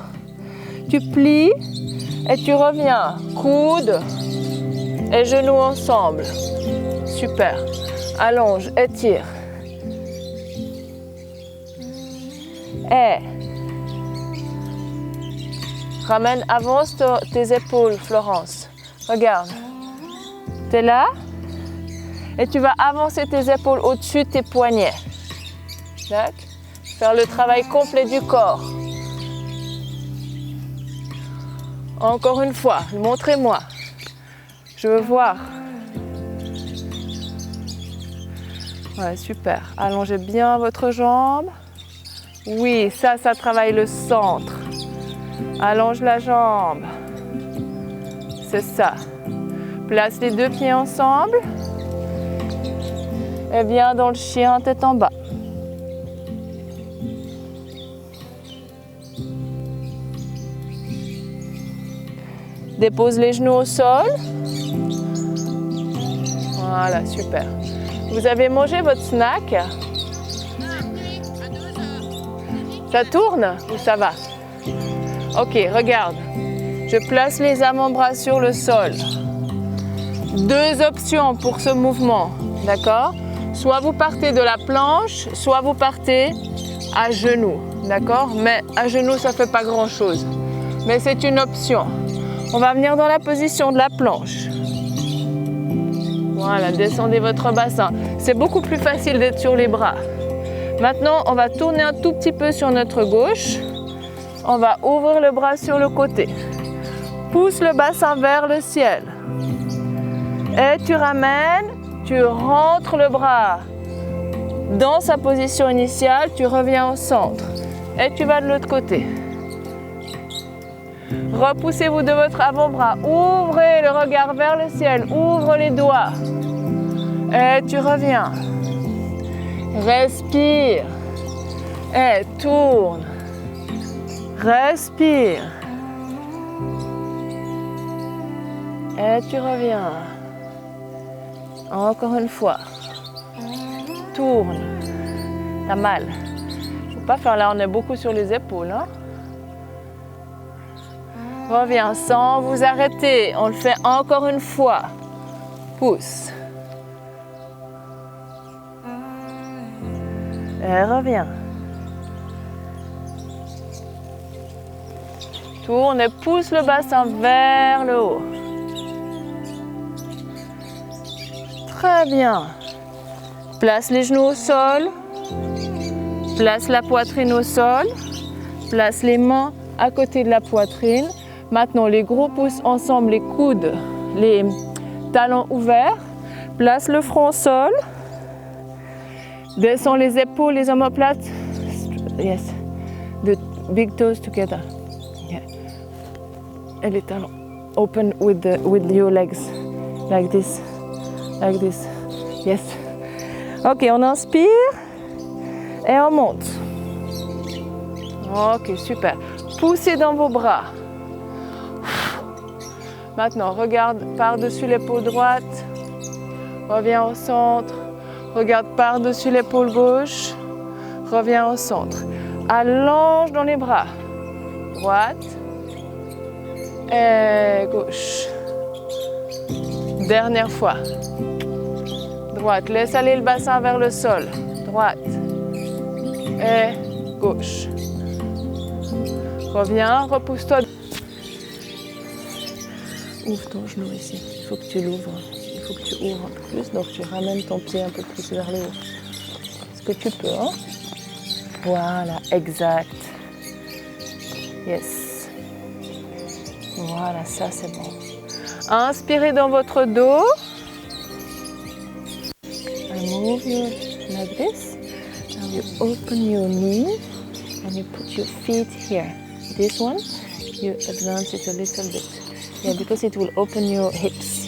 Tu plies et tu reviens. Coude et genoux ensemble. Super. Allonge, étire. Et ramène, avance tes épaules, Florence. Regarde. Tu es là et tu vas avancer tes épaules au-dessus de tes poignets. D'accord? Faire le travail complet du corps. Encore une fois, montrez-moi. Je veux voir. Ouais, super. Allongez bien votre jambe. Oui, ça travaille le centre. Allonge la jambe. C'est ça. Place les deux pieds ensemble. Et viens dans le chien tête en bas. Dépose les genoux au sol. Voilà, super. Vous avez mangé votre snack? Ça tourne ou ça va? Ok, regarde. Je place les avant-bras sur le sol. Deux options pour ce mouvement, d'accord? Soit vous partez de la planche, soit vous partez à genoux, d'accord? Mais à genoux, ça ne fait pas grand-chose. Mais c'est une option. On va venir dans la position de la planche. Voilà, descendez votre bassin. C'est beaucoup plus facile d'être sur les bras. Maintenant, on va tourner un tout petit peu sur notre gauche. On va ouvrir le bras sur le côté. Pousse le bassin vers le ciel. Et tu ramènes, tu rentres le bras dans sa position initiale, tu reviens au centre. Et tu vas de l'autre côté. Repoussez-vous de votre avant-bras. Ouvrez le regard vers le ciel. Ouvre les doigts. Et tu reviens. Respire. Et tourne. Respire. Et tu reviens. Encore une fois. Tourne. T'as mal. Faut pas faire là, on est beaucoup sur les épaules. Hein? Reviens sans vous arrêter. On le fait encore une fois. Pousse. Et reviens. Tourne et pousse le bassin vers le haut. Très bien. Place les genoux au sol. Place la poitrine au sol. Place les mains à côté de la poitrine. Maintenant, les gros pouces ensemble, les coudes, les talons ouverts. Place le front au sol. Descends les épaules, les omoplates. Yes. The big toes together. Yeah. Et les talons. Open with your legs. Like this. Like this. Yes. Ok, on inspire. Et on monte. Ok, super. Poussez dans vos bras. Maintenant, regarde par-dessus l'épaule droite. Reviens au centre. Regarde par-dessus l'épaule gauche. Reviens au centre. Allonge dans les bras. Droite. Et gauche. Dernière fois. Droite. Laisse aller le bassin vers le sol. Droite. Et gauche. Reviens, repousse-toi. Ouvre ton genou ici. Il faut que tu l'ouvres. Il faut que tu ouvres un peu plus. Donc tu ramènes ton pied un peu plus vers le haut. Est-ce que tu peux, hein? Voilà, exact. Yes. Voilà, ça c'est bon. Inspirez dans votre dos. And move your like this. Now you open your knee and you put your feet here. This one, you advance it a little bit. Yeah, because it will open your hips.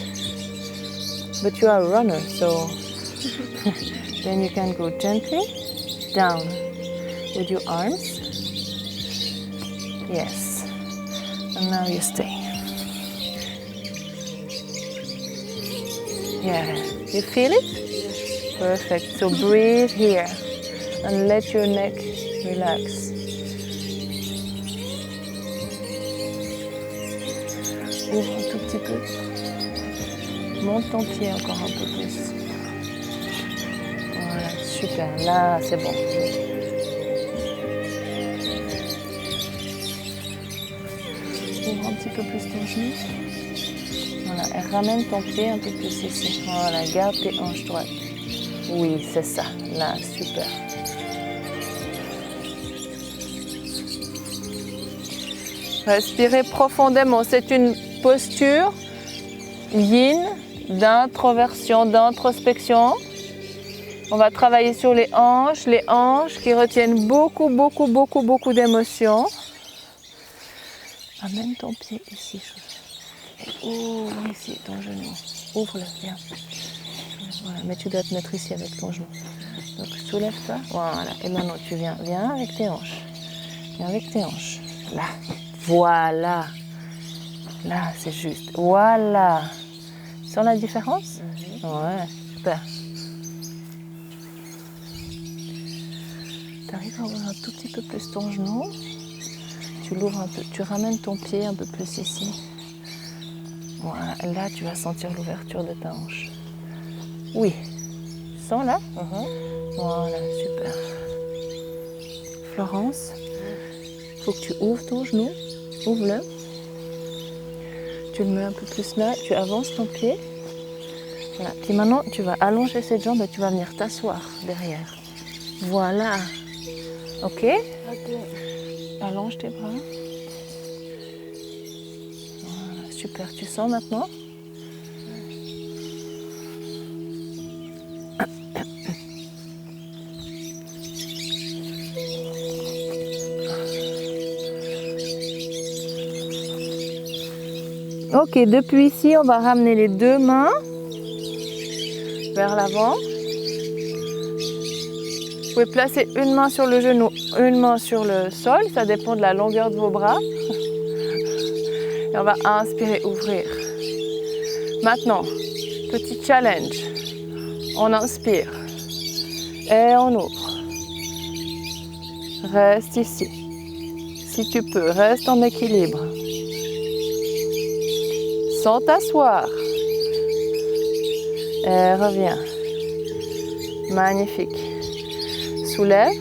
But you are a runner, so then you can go gently down with your arms. Yes. And now you stay. Yeah. You feel it? Perfect. So breathe here. And let your neck relax. Ouvre un tout petit peu. Monte ton pied encore un peu plus. Voilà, super. Là, c'est bon. Ouvre un petit peu plus ton genou. Voilà, et ramène ton pied un peu plus ici. Voilà, garde tes hanches droites. Oui, c'est ça. Là, super. Respirez profondément. C'est une posture yin, d'introversion, d'introspection. On va travailler sur les hanches qui retiennent beaucoup d'émotions. Amène ton pied ici. Et ouvre ici ton genou. Ouvre-le, viens. Voilà, mais tu dois te mettre ici avec ton genou. Donc soulève-toi. Voilà. Et maintenant tu viens avec tes hanches. Viens avec tes hanches. Là. Voilà. Là, c'est juste. Voilà. Tu sens la différence? Ouais, super. Tu arrives à ouvrir un tout petit peu plus ton genou. Tu l'ouvres un peu. Tu ramènes ton pied un peu plus ici. Voilà. Là, tu vas sentir l'ouverture de ta hanche. Oui. Tu sens là? Voilà, super. Florence, il faut que tu ouvres ton genou. Ouvre-le. Tu le mets un peu plus là. Tu avances ton pied. Voilà. Puis maintenant, tu vas allonger cette jambe et tu vas venir t'asseoir derrière. Voilà. Ok? Allonge tes bras. Voilà, super. Tu sens maintenant? Ok, depuis ici, on va ramener les deux mains vers l'avant. Vous pouvez placer une main sur le genou, une main sur le sol, ça dépend de la longueur de vos bras. Et on va inspirer, ouvrir. Maintenant, petit challenge. On inspire et on ouvre. Reste ici. Si tu peux, reste en équilibre. Sans t'asseoir. Et reviens. Magnifique. Soulève.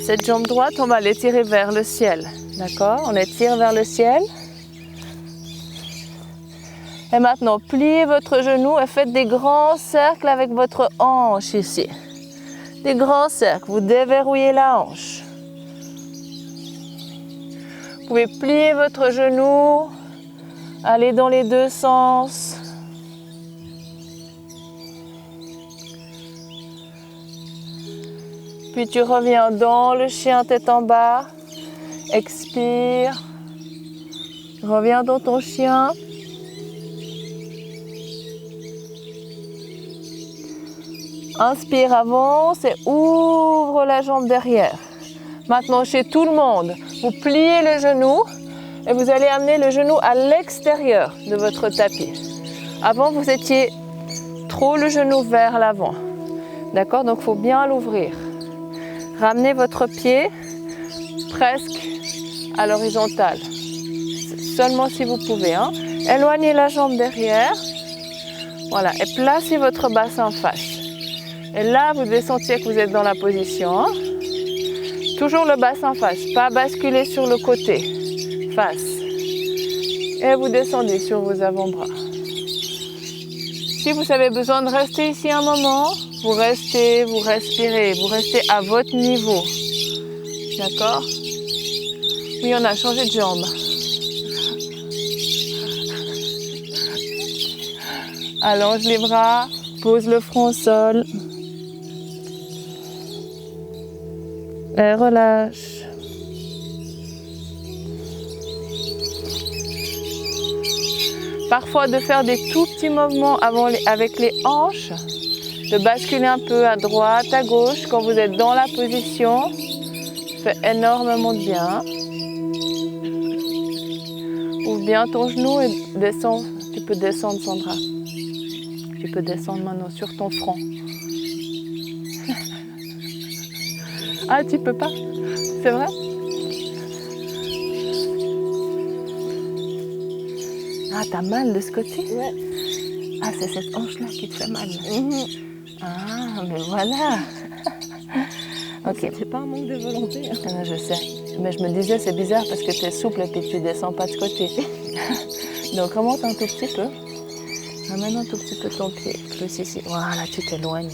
Cette jambe droite, on va l'étirer vers le ciel. D'accord? On étire vers le ciel. Et maintenant, pliez votre genou et faites des grands cercles avec votre hanche ici. Des grands cercles. Vous déverrouillez la hanche. Vous pouvez plier votre genou. Aller dans les deux sens. Puis tu reviens dans le chien tête en bas. Expire. Reviens dans ton chien. Inspire, avance et ouvre la jambe derrière. Maintenant, chez tout le monde, vous pliez le genou. Et vous allez amener le genou à l'extérieur de votre tapis. Avant, vous étiez trop le genou vers l'avant. D'accord? Donc, il faut bien l'ouvrir. Ramenez votre pied presque à l'horizontale. Seulement si vous pouvez. Hein? Éloignez la jambe derrière. Voilà. Et placez votre bassin en face. Et là, vous sentiez que vous êtes dans la position. Hein? Toujours le bassin en face. Pas basculer sur le côté. Face. Et vous descendez sur vos avant-bras. Si vous avez besoin de rester ici un moment, vous restez, vous respirez, vous restez à votre niveau. D'accord? Oui, on a changé de jambe. Allonge les bras, pose le front au sol. Et relâche. Parfois de faire des tout petits mouvements avec les hanches, de basculer un peu à droite, à gauche quand vous êtes dans la position, ça fait énormément de bien. Ouvre bien ton genou et descends. Tu peux descendre, Sandra. Tu peux descendre maintenant sur ton front. Ah, tu peux pas? C'est vrai? Ah, t'as mal de ce côté? Ouais. Ah, c'est cette hanche-là qui te fait mal. Ah, mais voilà. Ok. C'est pas un manque de volonté. Hein. Ah, je sais. Mais je me disais, c'est bizarre parce que tu es souple et puis tu descends pas de côté. Donc remonte un tout petit peu. Ramène un tout petit peu ton pied. Plus ici. Voilà, tu t'éloignes.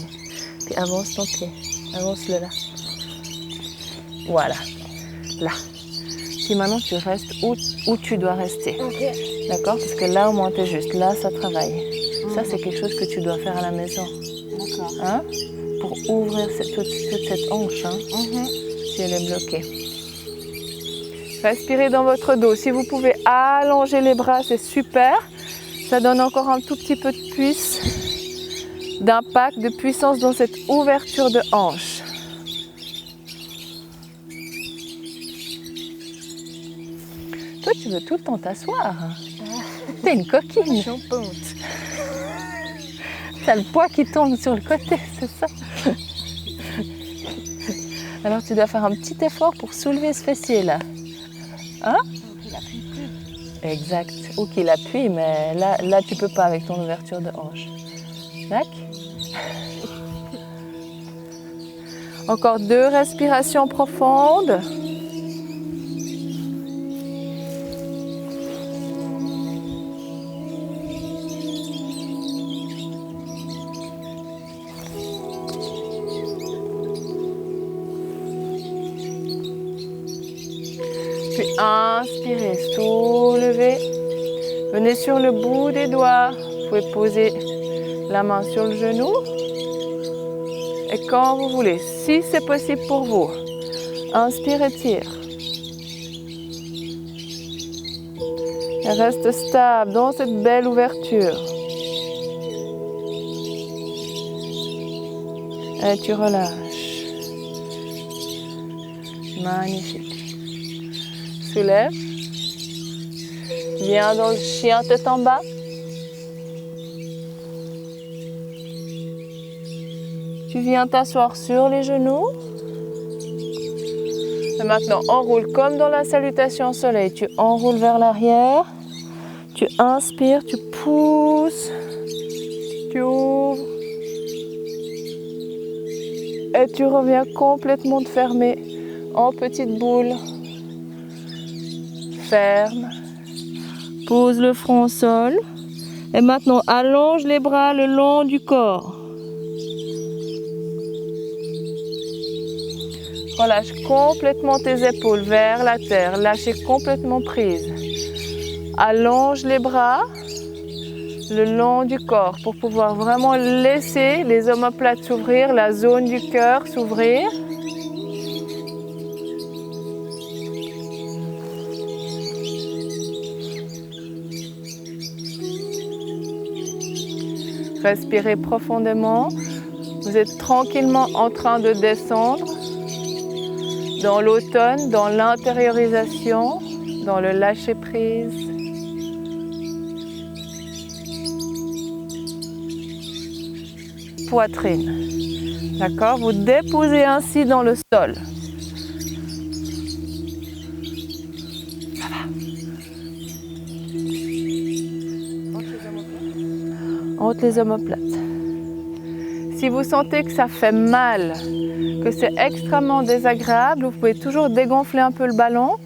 Puis avance ton pied. Avance-le là. Voilà. Là. Puis maintenant, tu restes où tu dois rester. Ok. D'accord? Parce que là, au moins, tu es juste. Là, ça travaille. Ça, c'est quelque chose que tu dois faire à la maison. D'accord. Hein? Pour ouvrir toute cette hanche. Hein? Si elle est bloquée. Respirez dans votre dos. Si vous pouvez allonger les bras, c'est super. Ça donne encore un tout petit peu de d'impact, de puissance dans cette ouverture de hanche. Toi, tu veux tout le temps t'asseoir. T'es une coquine. Je suis en pente. T'as le poids qui tombe sur le côté, c'est ça. Alors tu dois faire un petit effort pour soulever ce fessier là. Hein? Exact. Ou qu'il appuie, mais là tu peux pas avec ton ouverture de hanche. Tac. Encore 2 respirations profondes. Puis inspirez, soulevez. Venez sur le bout des doigts. Vous pouvez poser la main sur le genou. Et quand vous voulez, si c'est possible pour vous, inspire et tire. Et reste stable dans cette belle ouverture. Et tu relâches. Magnifique. Soulève. Viens dans le chien tête en bas. Tu viens t'asseoir sur les genoux. Et maintenant, enroule comme dans la salutation au soleil. Tu enroules vers l'arrière. Tu inspires, tu pousses. Tu ouvres. Et tu reviens complètement te fermer en petite boule. Ferme. Pose le front au sol. Et maintenant, allonge les bras le long du corps. Relâche complètement tes épaules vers la terre. Lâchez complètement prise. Allonge les bras le long du corps pour pouvoir vraiment laisser les omoplates s'ouvrir, la zone du cœur s'ouvrir. Respirez profondément. Vous êtes tranquillement en train de descendre dans l'automne, dans l'intériorisation, dans le lâcher-prise. Poitrine. D'accord? Vous déposez ainsi dans le sol. Ça va. Entre les omoplates. Si vous sentez que ça fait mal, que c'est extrêmement désagréable, vous pouvez toujours dégonfler un peu le ballon,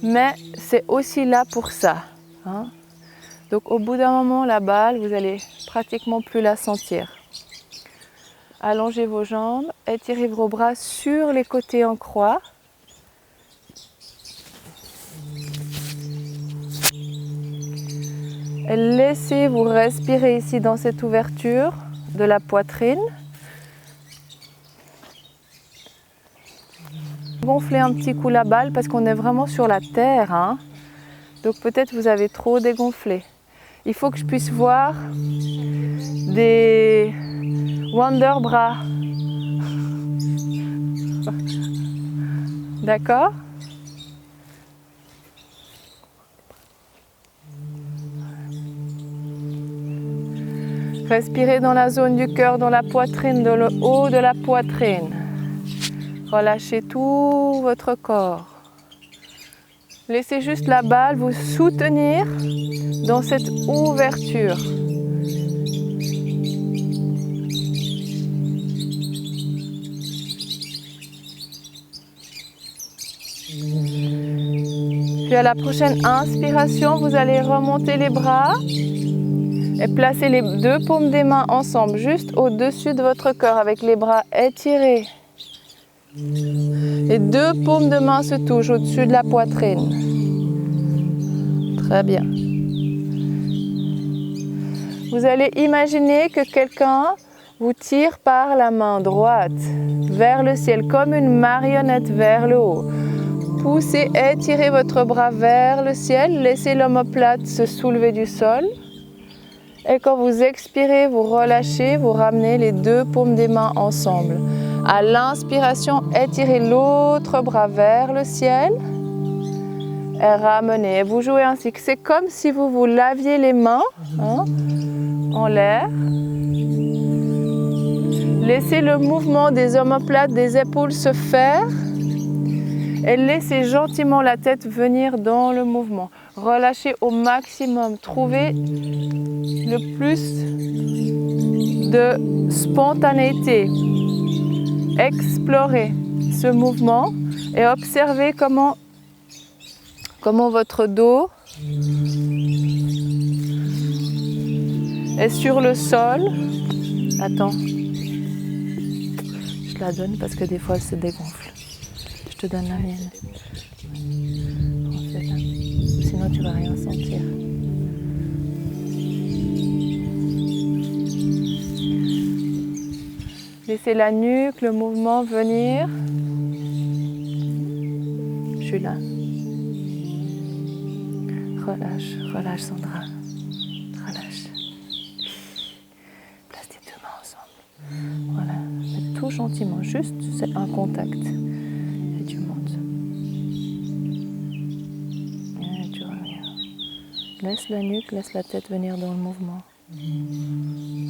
mais c'est aussi là pour ça. Hein? Donc au bout d'un moment, la balle, vous allez pratiquement plus la sentir. Allongez vos jambes, étirez vos bras sur les côtés en croix. Et laissez-vous respirer ici dans cette ouverture de la poitrine. Gonflez un petit coup la balle parce qu'on est vraiment sur la terre. Hein. Donc peut-être vous avez trop dégonflé. Il faut que je puisse voir des Wonder Bras. D'accord? Respirez dans la zone du cœur, dans la poitrine, dans le haut de la poitrine. Relâchez tout votre corps. Laissez juste la balle vous soutenir dans cette ouverture. Puis à la prochaine inspiration, vous allez remonter les bras et placer les deux paumes des mains ensemble, juste au-dessus de votre cœur, avec les bras étirés. Les deux paumes de main se touchent au-dessus de la poitrine. Très bien. Vous allez imaginer que quelqu'un vous tire par la main droite vers le ciel, comme une marionnette vers le haut. Poussez, étirez votre bras vers le ciel, laissez l'omoplate se soulever du sol. Et quand vous expirez, vous relâchez, vous ramenez les deux paumes des mains ensemble. À l'inspiration, étirez l'autre bras vers le ciel et ramenez. Vous jouez ainsi. C'est comme si vous vous laviez les mains en l'air. Laissez le mouvement des omoplates, des épaules se faire. Et laissez gentiment la tête venir dans le mouvement. Relâchez au maximum. Trouvez le plus de spontanéité. Explorez ce mouvement et observez comment votre dos est sur le sol. Attends, je la donne parce que des fois elle se dégonfle. Je te donne la mienne. Sinon tu vas rien sentir. Laissez la nuque, le mouvement venir. Je suis là. Relâche, relâche Sandra. Relâche. Place tes deux mains ensemble. Voilà. Faites tout gentiment, juste c'est un contact. Et tu montes. Et tu reviens. Laisse la nuque, laisse la tête venir dans le mouvement.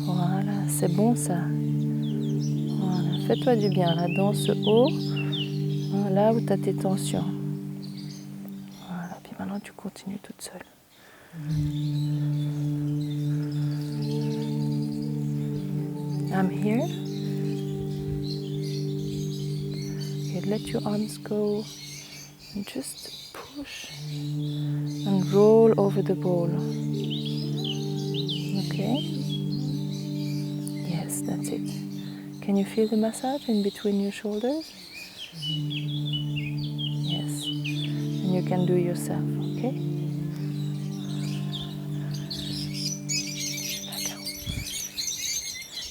Voilà, c'est bon ça. Voilà, fais-toi du bien là, dans ce haut, là où tu as tes tensions. Voilà, puis maintenant tu continues toute seule. I'm here. Okay, let your arms go and just push and roll over the ball. Okay? Yes, that's it. Can you feel the massage in between your shoulders? Yes. And you can do yourself, okay? D'accord.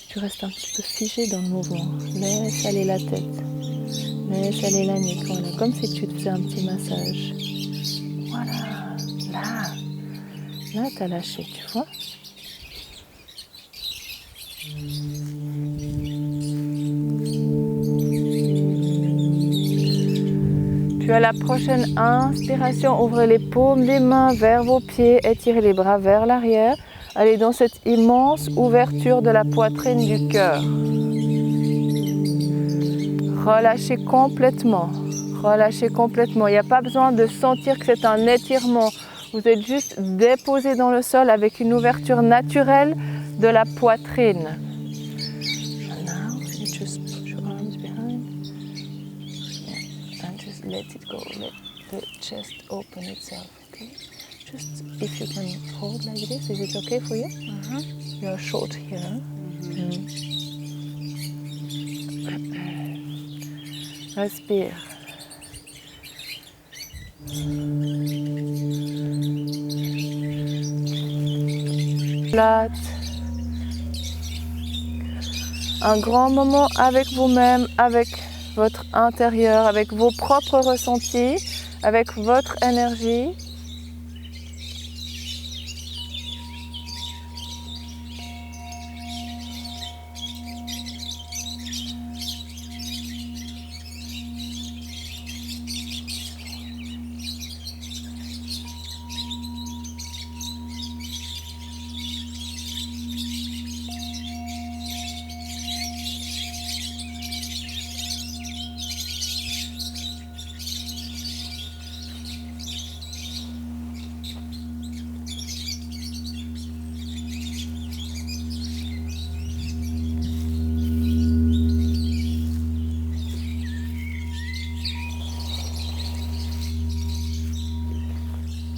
Tu restes un petit peu figé dans le mouvement. Laisse aller la tête. Laisse aller la nuque. Voilà, comme si tu te faisais un petit massage. Voilà. Là. Là, tu as lâché, tu vois? Puis à la prochaine inspiration, ouvrez les paumes des mains vers vos pieds, étirez les bras vers l'arrière. Allez dans cette immense ouverture de la poitrine du cœur. Relâchez complètement. Relâchez complètement. Il n'y a pas besoin de sentir que c'est un étirement. Vous êtes juste déposé dans le sol avec une ouverture naturelle de la poitrine. Now, you just put your arms behind. And just let it go. Let the chest open itself, okay? Just if you can hold like this, is it okay for you? Mm-hmm. You're short here. Mm-hmm. Respire. Plate. Un grand moment avec vous-même, avec votre intérieur, avec vos propres ressentis, avec votre énergie.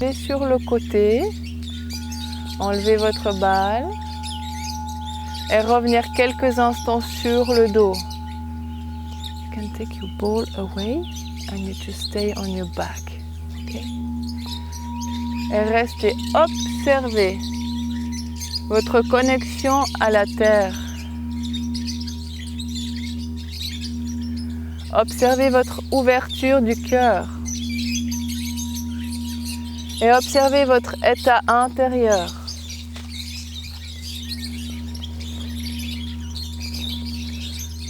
Allez sur le côté, enlevez votre balle et revenir quelques instants sur le dos. You can take your ball away and you just stay on your back. Okay? Et restez, observez votre connexion à la terre. Observez votre ouverture du cœur. Et observez votre état intérieur.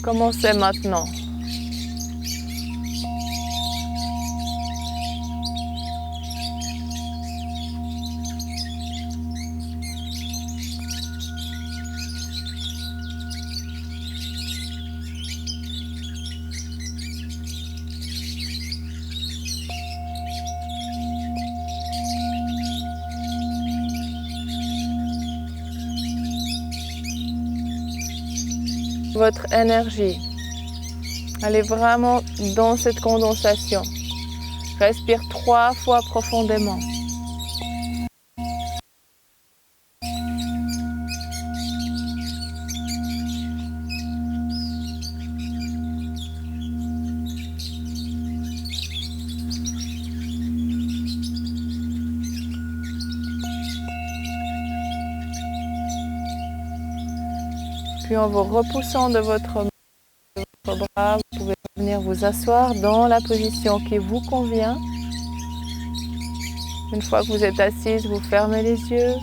Commencez maintenant. Votre énergie. Allez vraiment dans cette condensation. Respire 3 fois profondément. Puis en vous repoussant de votre bras, vous pouvez venir vous asseoir dans la position qui vous convient. Une fois que vous êtes assise, vous fermez les yeux.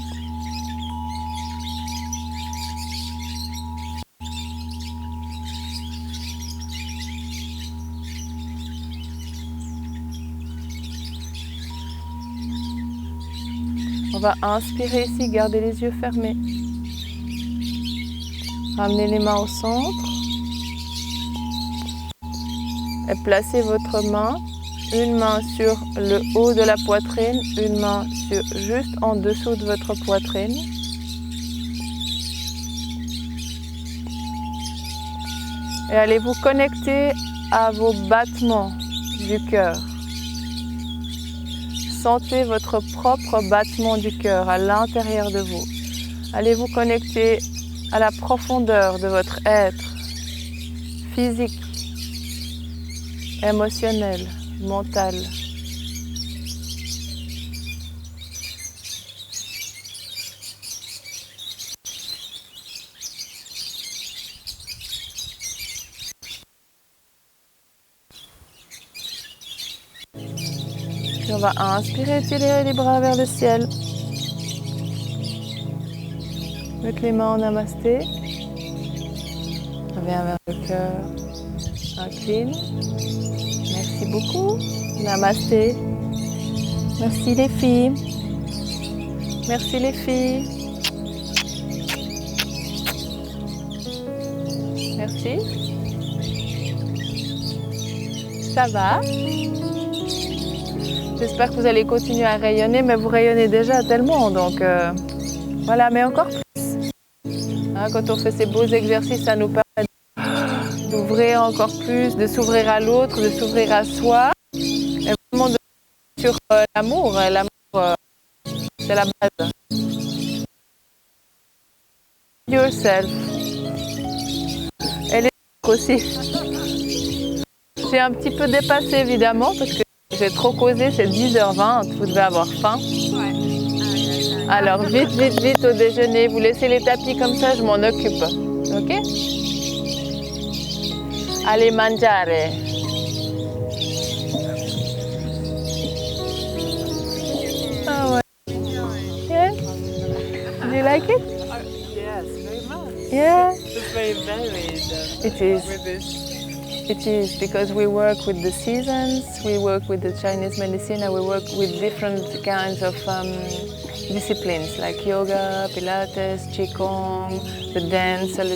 On va inspirer ici, gardez les yeux fermés. Ramenez les mains au centre et placez votre main, une main sur le haut de la poitrine, une main juste en dessous de votre poitrine. Et allez vous connecter à vos battements du cœur. Sentez votre propre battement du cœur à l'intérieur de vous. Allez vous connecter à la profondeur de votre être physique, émotionnel, mental. Puis on va inspirer, tirer les bras vers le ciel. Avec les mains en namasté. On vient vers le cœur. Incline. Merci beaucoup. Namasté. Merci les filles. Merci les filles. Merci. Ça va? J'espère que vous allez continuer à rayonner, mais vous rayonnez déjà tellement, donc voilà, mais encore plus. Hein, quand on fait ces beaux exercices, ça nous permet d'ouvrir encore plus, de s'ouvrir à l'autre, de s'ouvrir à soi, et vraiment sur l'amour. L'amour, c'est la base. Yourself. Et les autres aussi. J'ai un petit peu dépassé évidemment parce que j'ai trop causé, c'est 10h20, vous devez avoir faim. Alors vite, vite, vite au déjeuner, vous laissez les tapis comme ça, je m'en occupe. Ok? Allez, mangiare. Ah ouais. Yeah? Do you like it? Yes, very much. Yeah. It's very varied. It is. With this. It is, because we work with the seasons, we work with the Chinese medicine, and we work with different kinds of disciplines like yoga, Pilates, Qigong, the dance,